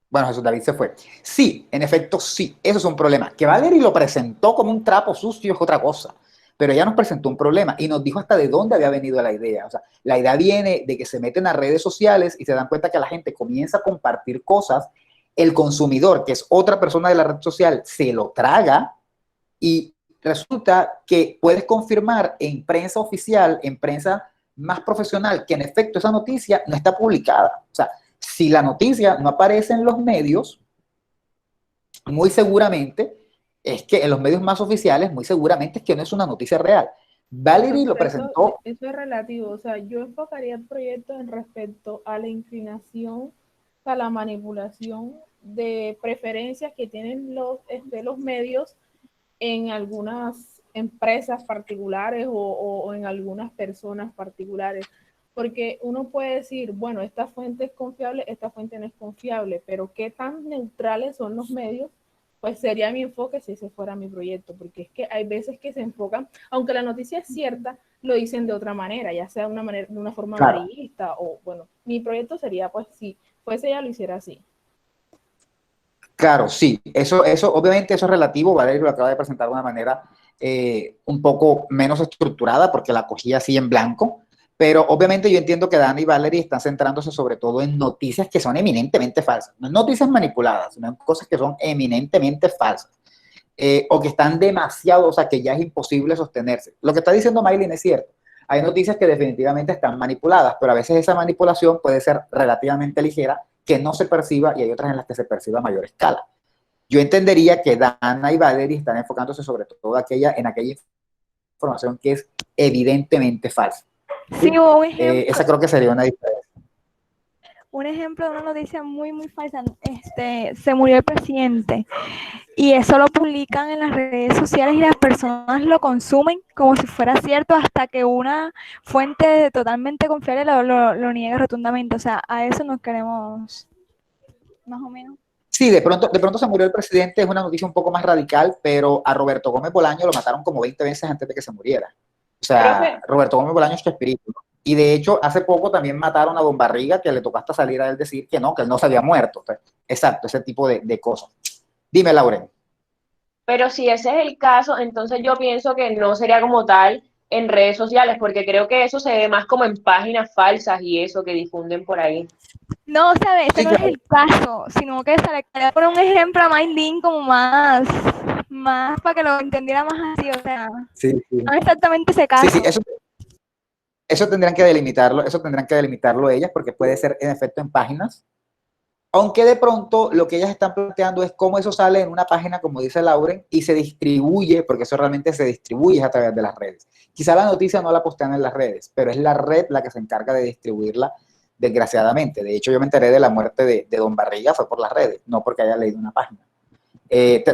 Bueno, Jesús David se fue. Sí, en efecto, sí, eso es un problema. Que Valerie lo presentó como un trapo sucio es otra cosa, pero ella nos presentó un problema y nos dijo hasta de dónde había venido la idea. O sea, la idea viene de que se meten a redes sociales y se dan cuenta que la gente comienza a compartir cosas, el consumidor, que es otra persona de la red social, se lo traga y resulta que puedes confirmar en prensa oficial, en prensa más profesional, que en efecto esa noticia no está publicada. O sea, si la noticia no aparece en los medios, muy seguramente es que en los medios más oficiales, muy seguramente es que no es una noticia real. Valerie lo presentó. Eso es relativo, o sea, yo enfocaría el proyecto en respecto a la inclinación, a la manipulación de preferencias que tienen los medios en algunas empresas particulares o en algunas personas particulares. Porque uno puede decir, bueno, esta fuente es confiable, esta fuente no es confiable, pero qué tan neutrales son los medios, pues sería mi enfoque si ese fuera mi proyecto, porque es que hay veces que se enfocan, aunque la noticia es cierta, lo dicen de otra manera, ya sea de una forma amarillista o, bueno, mi proyecto sería, pues, si fuese ella, lo hiciera así. Claro, sí, eso obviamente eso es relativo. Valerio lo acaba de presentar de una manera un poco menos estructurada porque la cogía así en blanco, pero obviamente yo entiendo que Dani y Valerie están centrándose sobre todo en noticias que son eminentemente falsas, no noticias manipuladas, sino en cosas que son eminentemente falsas o que están demasiado, o sea, que ya es imposible sostenerse. Lo que está diciendo Maylin es cierto. Hay noticias que definitivamente están manipuladas, pero a veces esa manipulación puede ser relativamente ligera, que no se perciba, y hay otras en las que se percibe a mayor escala. Yo entendería que Dana y Valerie están enfocándose sobre todo en aquella información que es evidentemente falsa. Sí, un ejemplo. Esa creo que sería una diferencia. Un ejemplo de una noticia muy, muy falsa. Se murió el presidente y eso lo publican en las redes sociales y las personas lo consumen como si fuera cierto hasta que una fuente totalmente confiable lo niega rotundamente. O sea, a eso nos queremos más o menos. Sí, de pronto se murió el presidente, es una noticia un poco más radical, pero a Roberto Gómez Bolaño lo mataron como 20 veces antes de que se muriera. O sea, Profe. Roberto Gómez Bolaño es su espíritu. Y de hecho, hace poco también mataron a Don Barriga, que le tocó hasta salir a él decir que él no se había muerto. Exacto, ese tipo de cosas. Dime, Lauren. Pero si ese es el caso, entonces yo pienso que no sería como tal en redes sociales, porque creo que eso se ve más como en páginas falsas y eso que difunden por ahí. No, ¿sabes? Ese no es el caso, sino que se le quería poner un ejemplo a Maylin como más para que lo entendiera más así, o sea, sí. no exactamente ese caso. Sí, eso tendrán que delimitarlo ellas, porque puede ser en efecto en páginas, aunque de pronto lo que ellas están planteando es cómo eso sale en una página, como dice Lauren, y se distribuye, porque eso realmente se distribuye a través de las redes. Quizá la noticia no la postean en las redes, pero es la red la que se encarga de distribuirla, desgraciadamente. De hecho, yo me enteré de la muerte de Don Barriga, fue por las redes, no porque haya leído una página.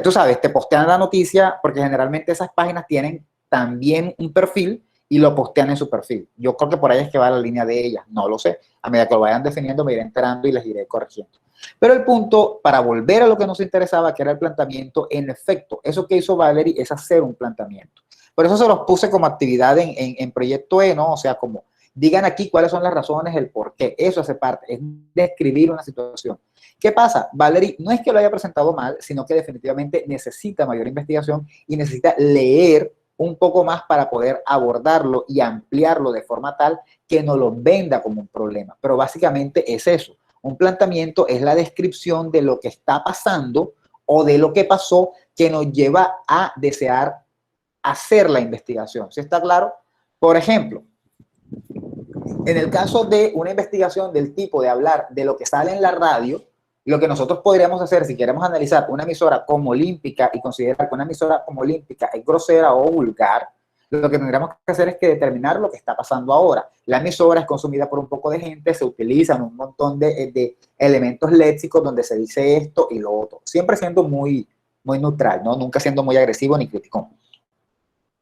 Tú sabes, te postean la noticia porque generalmente esas páginas tienen también un perfil y lo postean en su perfil. Yo creo que por ahí es que va la línea de ellas, no lo sé. A medida que lo vayan definiendo me iré enterando y les iré corrigiendo. Pero el punto, para volver a lo que nos interesaba, que era el planteamiento, en efecto, eso que hizo Valerie es hacer un planteamiento. Por eso se los puse como actividad en Proyecto E, ¿no? O sea, como digan aquí cuáles son las razones, el por qué. Eso hace parte, es describir una situación. ¿Qué pasa? Valerie no es que lo haya presentado mal, sino que definitivamente necesita mayor investigación y necesita leer un poco más para poder abordarlo y ampliarlo de forma tal que no lo venda como un problema. Pero básicamente es eso. Un planteamiento es la descripción de lo que está pasando o de lo que pasó que nos lleva a desear hacer la investigación. ¿Sí está claro? Por ejemplo, en el caso de una investigación del tipo de hablar de lo que sale en la radio, lo que nosotros podríamos hacer si queremos analizar una emisora como olímpica y considerar que una emisora como olímpica es grosera o vulgar, lo que tendríamos que hacer es que determinar lo que está pasando ahora. La emisora es consumida por un poco de gente, se utilizan un montón de elementos léxicos donde se dice esto y lo otro, siempre siendo muy neutral, ¿no? Nunca siendo muy agresivo ni crítico.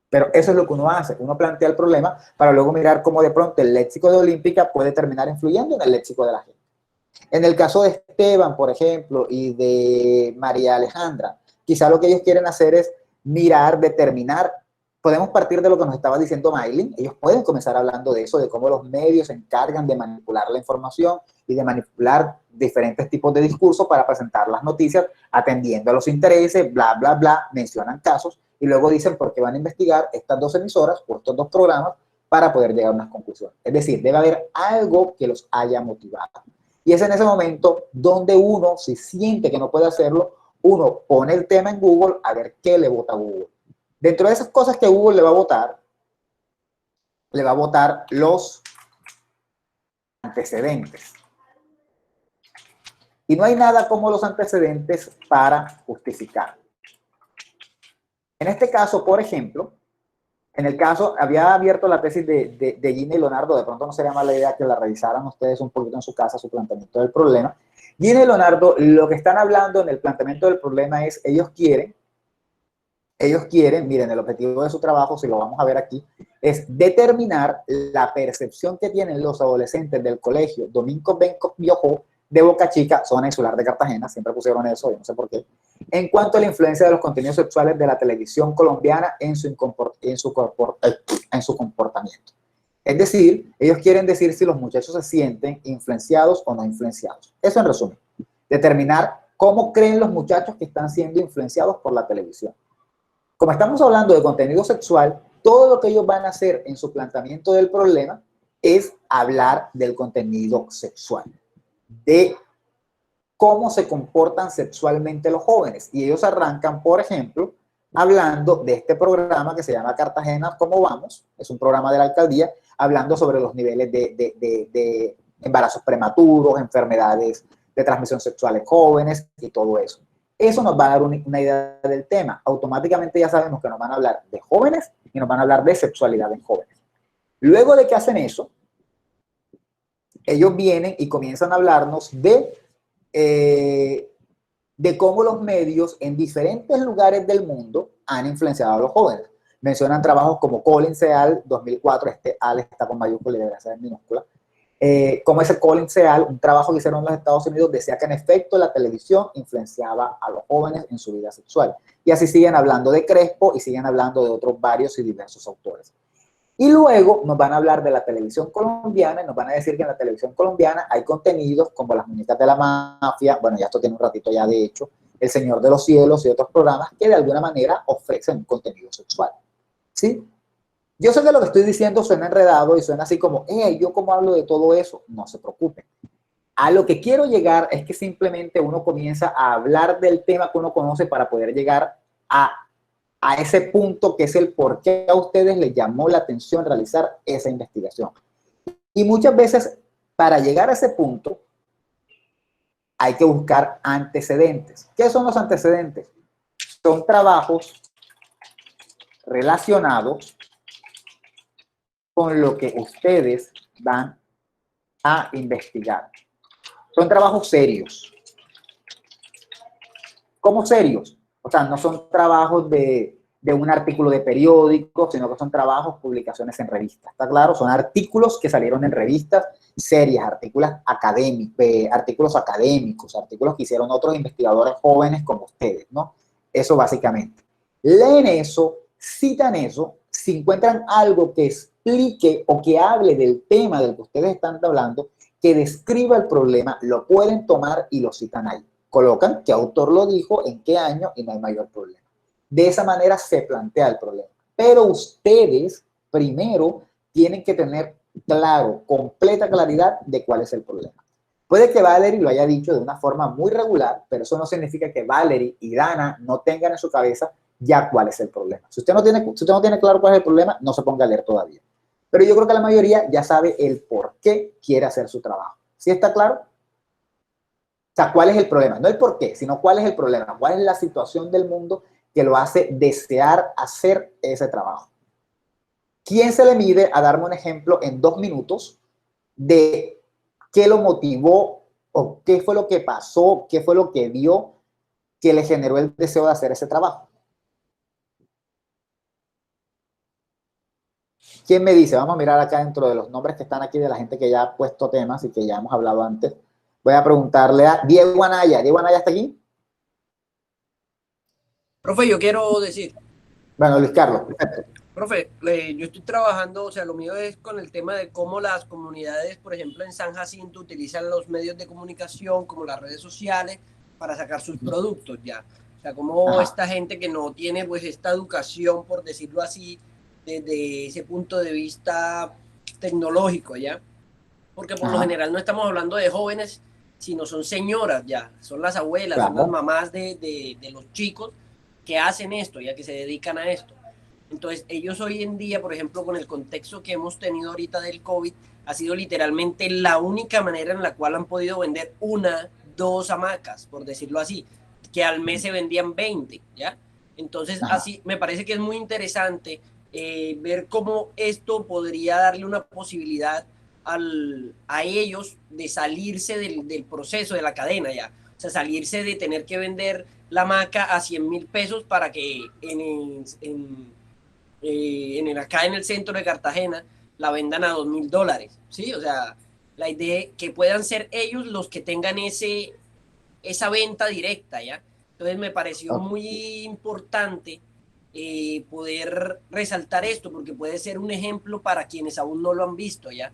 Pero eso es lo que uno hace, uno plantea el problema para luego mirar cómo de pronto el léxico de olímpica puede terminar influyendo en el léxico de la gente. En el caso de Esteban, por ejemplo, y de María Alejandra, quizá lo que ellos quieren hacer es mirar, determinar, podemos partir de lo que nos estaba diciendo Maylin, ellos pueden comenzar hablando de eso, de cómo los medios se encargan de manipular la información y de manipular diferentes tipos de discursos para presentar las noticias atendiendo a los intereses, bla, bla, bla, mencionan casos y luego dicen por qué van a investigar estas dos emisoras o estos dos programas para poder llegar a unas conclusiones. Es decir, debe haber algo que los haya motivado. Y es en ese momento donde uno, si siente que no puede hacerlo, uno pone el tema en Google a ver qué le vota Google. Dentro de esas cosas que Google le va a votar los antecedentes. Y no hay nada como los antecedentes para justificar. En este caso, por ejemplo, en el caso, había abierto la tesis de Gina y Leonardo, de pronto no sería mala idea que la revisaran ustedes un poquito en su casa, su planteamiento del problema. Gina y Leonardo, lo que están hablando en el planteamiento del problema es, ellos quieren, miren, el objetivo de su trabajo, si lo vamos a ver aquí, es determinar la percepción que tienen los adolescentes del colegio Domingo Benco Biojó de Boca Chica, zona insular de Cartagena, siempre pusieron eso, yo no sé por qué, en cuanto a la influencia de los contenidos sexuales de la televisión colombiana en su comportamiento. Es decir, ellos quieren decir si los muchachos se sienten influenciados o no influenciados. Eso en resumen. Determinar cómo creen los muchachos que están siendo influenciados por la televisión. Como estamos hablando de contenido sexual, todo lo que ellos van a hacer en su planteamiento del problema es hablar del contenido sexual, de cómo se comportan sexualmente los jóvenes. Y ellos arrancan, por ejemplo, hablando de este programa que se llama Cartagena, ¿Cómo vamos? Es un programa de la alcaldía, hablando sobre los niveles de embarazos prematuros, enfermedades de transmisión sexual en jóvenes y todo eso. Eso nos va a dar una idea del tema. Automáticamente ya sabemos que nos van a hablar de jóvenes y nos van a hablar de sexualidad en jóvenes. Luego de que hacen eso, ellos vienen y comienzan a hablarnos de cómo los medios en diferentes lugares del mundo han influenciado a los jóvenes. Mencionan trabajos como Collins et al. 2004, este al está con mayúscula y debería ser en minúscula. Como ese Collins et al., un trabajo que hicieron en los Estados Unidos, decía que en efecto la televisión influenciaba a los jóvenes en su vida sexual. Y así siguen hablando de Crespo y siguen hablando de otros varios y diversos autores. Y luego nos van a hablar de la televisión colombiana y nos van a decir que en la televisión colombiana hay contenidos como Las Muñecas de la Mafia, bueno, ya esto tiene un ratito ya de hecho, El Señor de los Cielos y otros programas que de alguna manera ofrecen contenido sexual. ¿Sí? Yo sé que lo que estoy diciendo suena enredado y suena así como, ¿yo cómo hablo de todo eso? No se preocupen. A lo que quiero llegar es que simplemente uno comienza a hablar del tema que uno conoce para poder llegar a ese punto que es el por qué a ustedes les llamó la atención realizar esa investigación. Y muchas veces, para llegar a ese punto, hay que buscar antecedentes. ¿Qué son los antecedentes? Son trabajos relacionados con lo que ustedes van a investigar. Son trabajos serios. ¿Cómo serios? O sea, no son trabajos de un artículo de periódico, sino que son trabajos, publicaciones en revistas. ¿Está claro? Son artículos que salieron en revistas serias, artículos académicos, artículos que hicieron otros investigadores jóvenes como ustedes, ¿no? Eso básicamente. Leen eso, citan eso, si encuentran algo que explique o que hable del tema del que ustedes están hablando, que describa el problema, lo pueden tomar y lo citan ahí. Colocan qué autor lo dijo, en qué año y no hay mayor problema. De esa manera se plantea el problema. Pero ustedes primero tienen que tener claro, completa claridad de cuál es el problema. Puede que Valerie lo haya dicho de una forma muy regular, pero eso no significa que Valerie y Dana no tengan en su cabeza ya cuál es el problema. Si usted no tiene claro cuál es el problema, no se ponga a leer todavía. Pero yo creo que la mayoría ya sabe el por qué quiere hacer su trabajo. ¿Sí está claro? O sea, ¿cuál es el problema? No el por qué, sino cuál es el problema. ¿Cuál es la situación del mundo que lo hace desear hacer ese trabajo? ¿Quién se le mide a darme un ejemplo en 2 minutos de qué lo motivó o qué fue lo que pasó, qué fue lo que vio que le generó el deseo de hacer ese trabajo? ¿Quién me dice? Vamos a mirar acá dentro de los nombres que están aquí de la gente que ya ha puesto temas y que ya hemos hablado antes. Voy a preguntarle a Diego Anaya. ¿Diego Anaya está aquí? Profe, yo quiero decir. Bueno, Luis Carlos, perfecto. Profe, yo estoy trabajando, o sea, lo mío es con el tema de cómo las comunidades, por ejemplo, en San Jacinto utilizan los medios de comunicación como las redes sociales para sacar sus productos ya. O sea, cómo esta gente que no tiene pues esta educación, por decirlo así, desde ese punto de vista tecnológico ya. Porque por lo general no estamos hablando de jóvenes, sino son señoras ya, son las abuelas, son las mamás de los chicos que hacen esto, ya que se dedican a esto. Entonces, ellos hoy en día, por ejemplo, con el contexto que hemos tenido ahorita del COVID, ha sido literalmente la única manera en la cual han podido vender 1, 2 hamacas, por decirlo así, que al mes se vendían 20, ¿ya? Entonces, así me parece que es muy interesante ver cómo esto podría darle una posibilidad a ellos de salirse del proceso de la cadena, ya. O sea, salirse de tener que vender la hamaca a 100,000 pesos para que acá en el centro de Cartagena la vendan a $2,000, ¿sí? O sea, la idea es que puedan ser ellos los que tengan esa venta directa, ¿ya? Entonces me pareció muy importante poder resaltar esto, porque puede ser un ejemplo para quienes aún no lo han visto, ¿ya?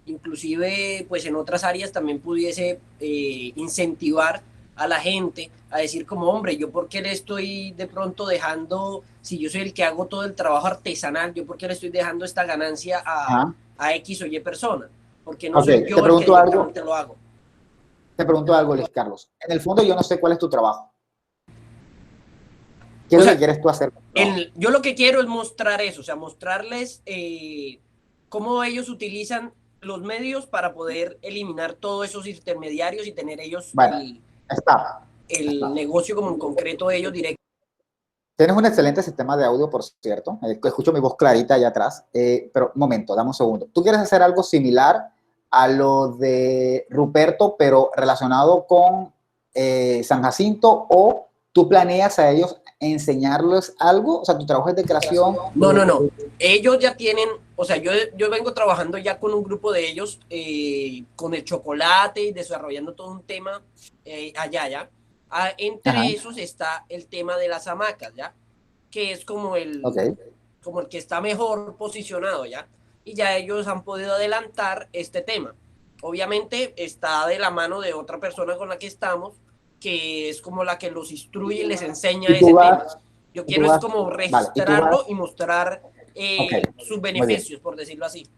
Inclusive, pues en otras áreas también pudiese incentivar a la gente a decir como, hombre, yo por qué le estoy de pronto dejando, si yo soy el que hago todo el trabajo artesanal, yo por qué le estoy dejando esta ganancia a X o Y persona, porque no soy yo el que directamente lo hago. Te pregunto algo, Luis Carlos. En el fondo yo no sé cuál es tu trabajo. ¿Qué es lo que quieres tú hacer? Yo lo que quiero es mostrar eso, o sea, mostrarles cómo ellos utilizan los medios para poder eliminar todos esos intermediarios y tener ellos el negocio como en concreto ellos directo. Tienes un excelente sistema de audio, por cierto. Escucho mi voz clarita allá atrás. Pero, un momento, dame un segundo. ¿Tú quieres hacer algo similar a lo de Ruperto, pero relacionado con San Jacinto, o tú planeas a ellos enseñarles algo? O sea, tu trabajo es de creación. No. Ellos ya tienen, o sea, yo vengo trabajando ya con un grupo de ellos, con el chocolate y desarrollando todo un tema allá, ¿ya? Entre esos está el tema de las hamacas, ¿ya? Que es como como el que está mejor posicionado, ¿ya? Y ya ellos han podido adelantar este tema. Obviamente está de la mano de otra persona con la que estamos, que es como la que los instruye y les enseña ese tema. Yo quiero es como registrarlo y mostrar sus beneficios, por decirlo así.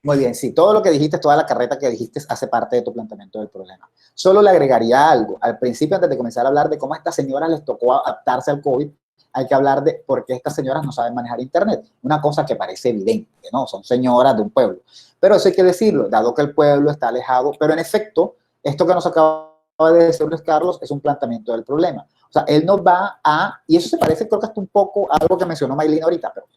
Muy bien, sí, todo lo que dijiste, toda la carreta que dijiste hace parte de tu planteamiento del problema. Solo le agregaría algo. Al principio, antes de comenzar a hablar de cómo a estas señoras les tocó adaptarse al COVID, hay que hablar de por qué estas señoras no saben manejar Internet. Una cosa que parece evidente, ¿no? Son señoras de un pueblo. Pero eso hay que decirlo, dado que el pueblo está alejado. Pero en efecto, esto que nos acaba de decir Luis Carlos es un planteamiento del problema. O sea, él nos va y eso se parece, creo que hasta un poco a algo que mencionó Maylin ahorita, pero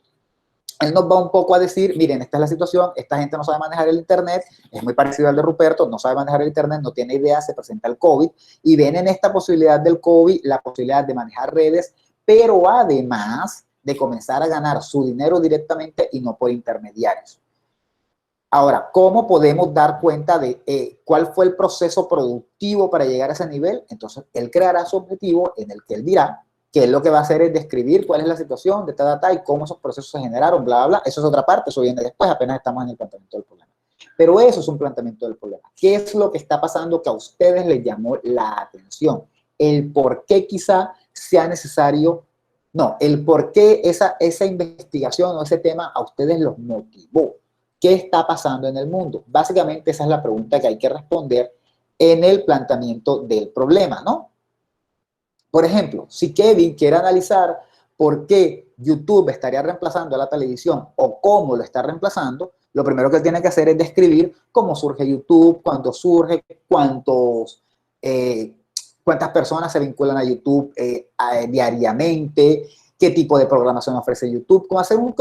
él nos va un poco a decir, miren, esta es la situación, esta gente no sabe manejar el Internet, es muy parecido al de Ruperto, no sabe manejar el Internet, no tiene idea, se presenta el COVID, y ven en esta posibilidad del COVID la posibilidad de manejar redes, pero además de comenzar a ganar su dinero directamente y no por intermediarios. Ahora, ¿cómo podemos dar cuenta de cuál fue el proceso productivo para llegar a ese nivel? Entonces, él creará su objetivo en el que él dirá que es lo que va a hacer es describir cuál es la situación de ta, y cómo esos procesos se generaron, bla, bla, bla. Eso es otra parte, eso viene después, apenas estamos en el planteamiento del problema. Pero eso es un planteamiento del problema. ¿Qué es lo que está pasando que a ustedes les llamó la atención? El por qué quizá sea necesario, no, el por qué esa investigación o ese tema a ustedes los motivó. ¿Qué está pasando en el mundo? Básicamente esa es la pregunta que hay que responder en el planteamiento del problema, ¿no? Por ejemplo, si Kevin quiere analizar por qué YouTube estaría reemplazando a la televisión o cómo lo está reemplazando, lo primero que él tiene que hacer es describir cómo surge YouTube, cuándo surge, cuántas personas se vinculan a YouTube diariamente, qué tipo de programación ofrece YouTube, cómo hacer un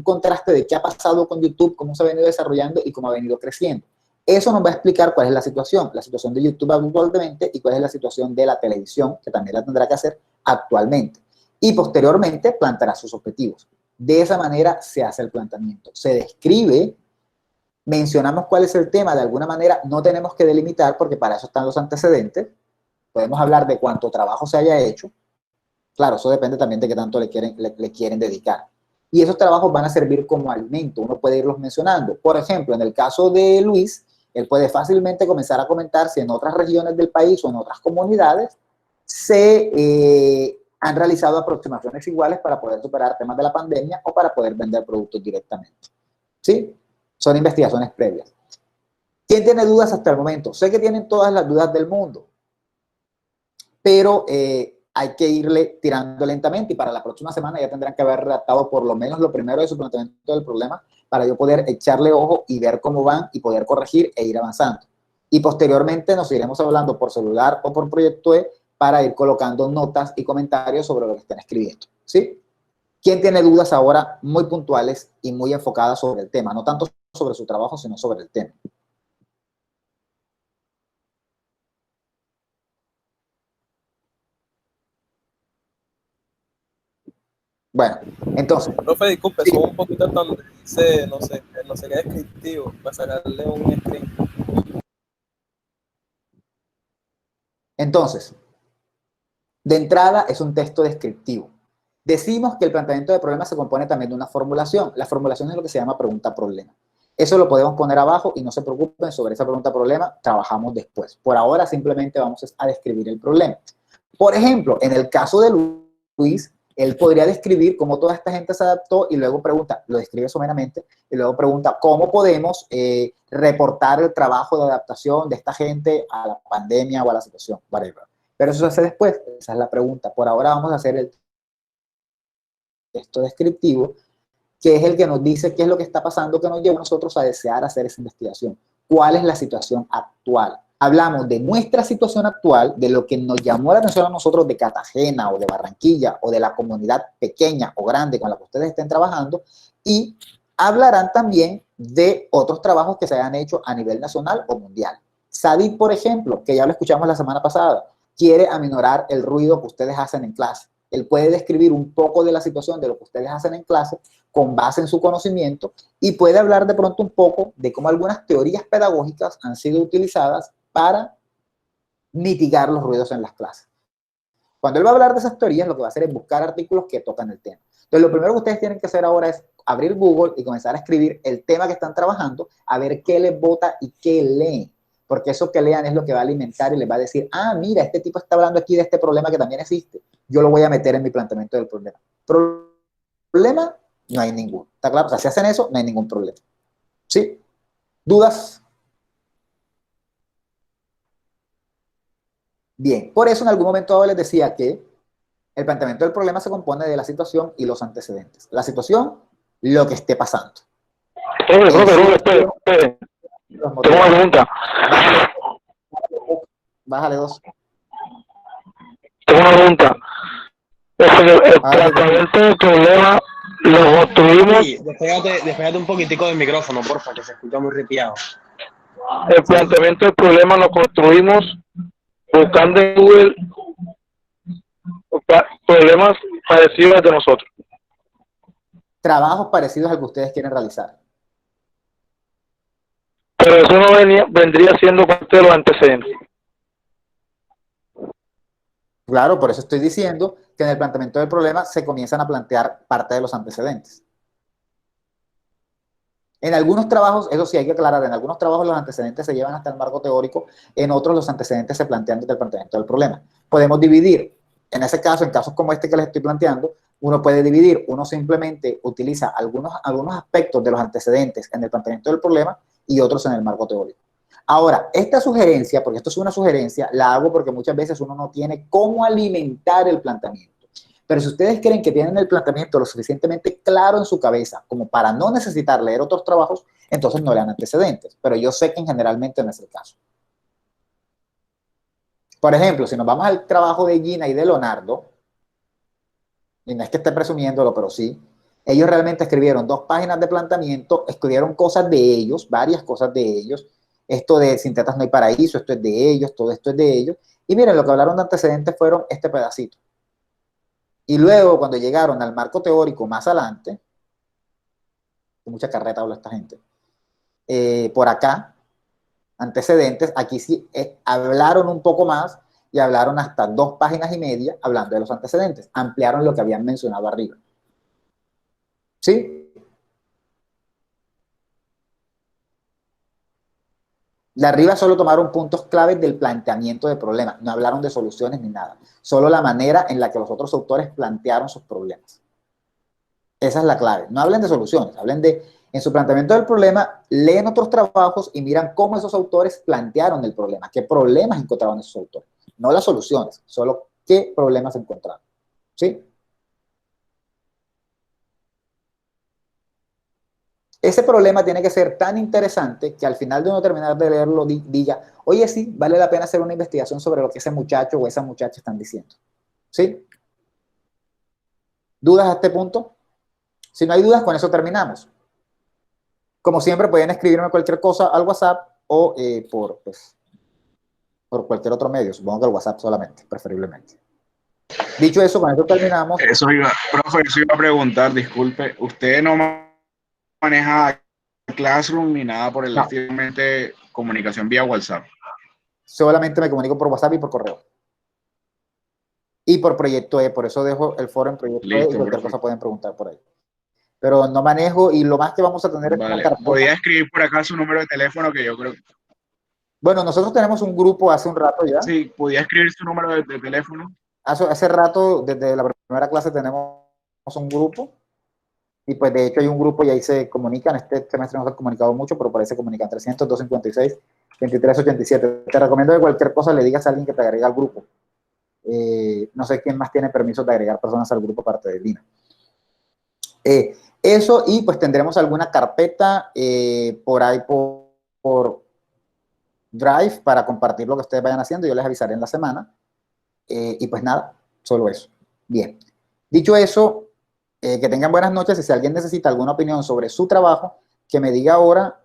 contraste de qué ha pasado con YouTube, cómo se ha venido desarrollando y cómo ha venido creciendo. Eso nos va a explicar cuál es la situación de YouTube actualmente y cuál es la situación de la televisión, que también la tendrá que hacer actualmente. Y posteriormente planteará sus objetivos. De esa manera se hace el planteamiento. Se describe, mencionamos cuál es el tema, de alguna manera no tenemos que delimitar porque para eso están los antecedentes. Podemos hablar de cuánto trabajo se haya hecho. Claro, eso depende también de qué tanto le quieren dedicar. Y esos trabajos van a servir como alimento, uno puede irlos mencionando. Por ejemplo, en el caso de Luis, él puede fácilmente comenzar a comentar si en otras regiones del país o en otras comunidades se han realizado aproximaciones iguales para poder superar temas de la pandemia o para poder vender productos directamente. ¿Sí? Son investigaciones previas. ¿Quién tiene dudas hasta el momento? Sé que tienen todas las dudas del mundo, pero hay que irle tirando lentamente y para la próxima semana ya tendrán que haber redactado por lo menos lo primero de su planteamiento del problema para yo poder echarle ojo y ver cómo van y poder corregir e ir avanzando. Y posteriormente nos iremos hablando por celular o por Proyecto E para ir colocando notas y comentarios sobre lo que están escribiendo. ¿Sí? ¿Quién tiene dudas ahora muy puntuales y muy enfocadas sobre el tema? No tanto sobre su trabajo, sino sobre el tema. Bueno, entonces. Profe, disculpe, sí. Subo un poquito hasta donde dice, no sé qué descriptivo, para sacarle un screen. Entonces, de entrada es un texto descriptivo. Decimos que el planteamiento de problema se compone también de una formulación. La formulación es lo que se llama pregunta-problema. Eso lo podemos poner abajo y no se preocupen sobre esa pregunta-problema, trabajamos después. Por ahora simplemente vamos a describir el problema. Por ejemplo, en el caso de Luis, él podría describir cómo toda esta gente se adaptó y luego pregunta, lo describe someramente, y luego pregunta cómo podemos reportar el trabajo de adaptación de esta gente a la pandemia o a la situación, whatever. Pero eso se hace después, esa es la pregunta. Por ahora vamos a hacer el texto descriptivo, que es el que nos dice qué es lo que está pasando, que nos lleva a nosotros a desear hacer esa investigación. ¿Cuál es la situación actual? Hablamos de nuestra situación actual, de lo que nos llamó la atención a nosotros de Cartagena o de Barranquilla o de la comunidad pequeña o grande con la que ustedes estén trabajando y hablarán también de otros trabajos que se hayan hecho a nivel nacional o mundial. Sadid, por ejemplo, que ya lo escuchamos la semana pasada, quiere aminorar el ruido que ustedes hacen en clase. Él puede describir un poco de la situación de lo que ustedes hacen en clase con base en su conocimiento y puede hablar de pronto un poco de cómo algunas teorías pedagógicas han sido utilizadas para mitigar los ruidos en las clases. Cuando él va a hablar de esas teorías, lo que va a hacer es buscar artículos que tocan el tema. Entonces, lo primero que ustedes tienen que hacer ahora es abrir Google y comenzar a escribir el tema que están trabajando, a ver qué les bota y qué leen. Porque eso que lean es lo que va a alimentar y les va a decir, ah, mira, este tipo está hablando aquí de este problema que también existe. Yo lo voy a meter en mi planteamiento del problema. ¿Problema? No hay ninguno. ¿Está claro? O sea, si hacen eso, no hay ningún problema. ¿Sí? ¿Dudas? Bien, por eso en algún momento les decía que el planteamiento del problema se compone de la situación y los antecedentes. La situación, lo que esté pasando. Espere. Tengo una pregunta. Bájale dos. Tengo una pregunta. El planteamiento del problema lo construimos. Sí, despégate un poquitico del micrófono, porfa, que se escucha muy ripiado. El planteamiento del problema lo construimos buscando en Google problemas parecidos de nosotros. Trabajos parecidos al que ustedes quieren realizar. Pero eso no vendría siendo parte de los antecedentes. Claro, por eso estoy diciendo que en el planteamiento del problema se comienzan a plantear parte de los antecedentes. En algunos trabajos, eso sí hay que aclarar, en algunos trabajos los antecedentes se llevan hasta el marco teórico, en otros los antecedentes se plantean desde el planteamiento del problema. Podemos dividir, en ese caso, en casos como este que les estoy planteando, uno puede dividir, uno simplemente utiliza algunos aspectos de los antecedentes en el planteamiento del problema y otros en el marco teórico. Ahora, esta sugerencia, porque esto es una sugerencia, la hago porque muchas veces uno no tiene cómo alimentar el planteamiento. Pero si ustedes creen que tienen el planteamiento lo suficientemente claro en su cabeza como para no necesitar leer otros trabajos, entonces no lean antecedentes. Pero yo sé que generalmente no es el caso. Por ejemplo, si nos vamos al trabajo de Gina y de Leonardo, y no es que esté presumiéndolo, pero sí, ellos realmente escribieron 2 páginas de planteamiento, escribieron cosas de ellos, varias cosas de ellos. Esto de sin tetas no hay paraíso, esto es de ellos, todo esto es de ellos. Y miren, lo que hablaron de antecedentes fueron este pedacito. Y luego, cuando llegaron al marco teórico más adelante, mucha carreta habla esta gente, por acá, antecedentes, aquí sí hablaron un poco más y hablaron hasta 2 páginas y media hablando de los antecedentes. Ampliaron lo que habían mencionado arriba. ¿Sí? De arriba solo tomaron puntos claves del planteamiento de problemas, no hablaron de soluciones ni nada, solo la manera en la que los otros autores plantearon sus problemas. Esa es la clave, no hablen de soluciones, hablen de, en su planteamiento del problema, leen otros trabajos y miran cómo esos autores plantearon el problema, qué problemas encontraron esos autores, no las soluciones, solo qué problemas encontraron. ¿Sí? Ese problema tiene que ser tan interesante que al final de uno terminar de leerlo diga, oye, sí, vale la pena hacer una investigación sobre lo que ese muchacho o esa muchacha están diciendo. ¿Sí? ¿Dudas a este punto? Si no hay dudas, con eso terminamos. Como siempre, pueden escribirme cualquier cosa al WhatsApp o por cualquier otro medio. Supongo que el WhatsApp solamente, preferiblemente. Dicho eso, con eso terminamos. Profe, eso iba a preguntar, disculpe, ¿usted no maneja Classroom ni nada por el estilo, simplemente comunicación vía WhatsApp? Solamente me comunico por WhatsApp y por correo. Y por Proyecto E, por eso dejo el foro en Proyecto E y cualquier cosa pueden preguntar por ahí. Pero no manejo y lo más que vamos a tener es una carpeta. ¿Podría escribir por acá su número de teléfono que yo creo? Bueno, nosotros tenemos un grupo hace un rato ya. Sí, ¿podría escribir su número de teléfono? Hace rato, desde la primera clase tenemos un grupo. Y pues de hecho hay un grupo y ahí se comunican. Este semestre no se ha comunicado mucho, pero por ahí se comunican 300-256-2387. Te recomiendo que cualquier cosa le digas a alguien que te agregue al grupo. No sé quién más tiene permiso de agregar personas al grupo aparte de Lina. Eso, y pues tendremos alguna carpeta por ahí por Drive para compartir lo que ustedes vayan haciendo. Yo les avisaré en la semana. Y pues nada, solo eso. Bien. Dicho eso, que tengan buenas noches y si alguien necesita alguna opinión sobre su trabajo, que me diga ahora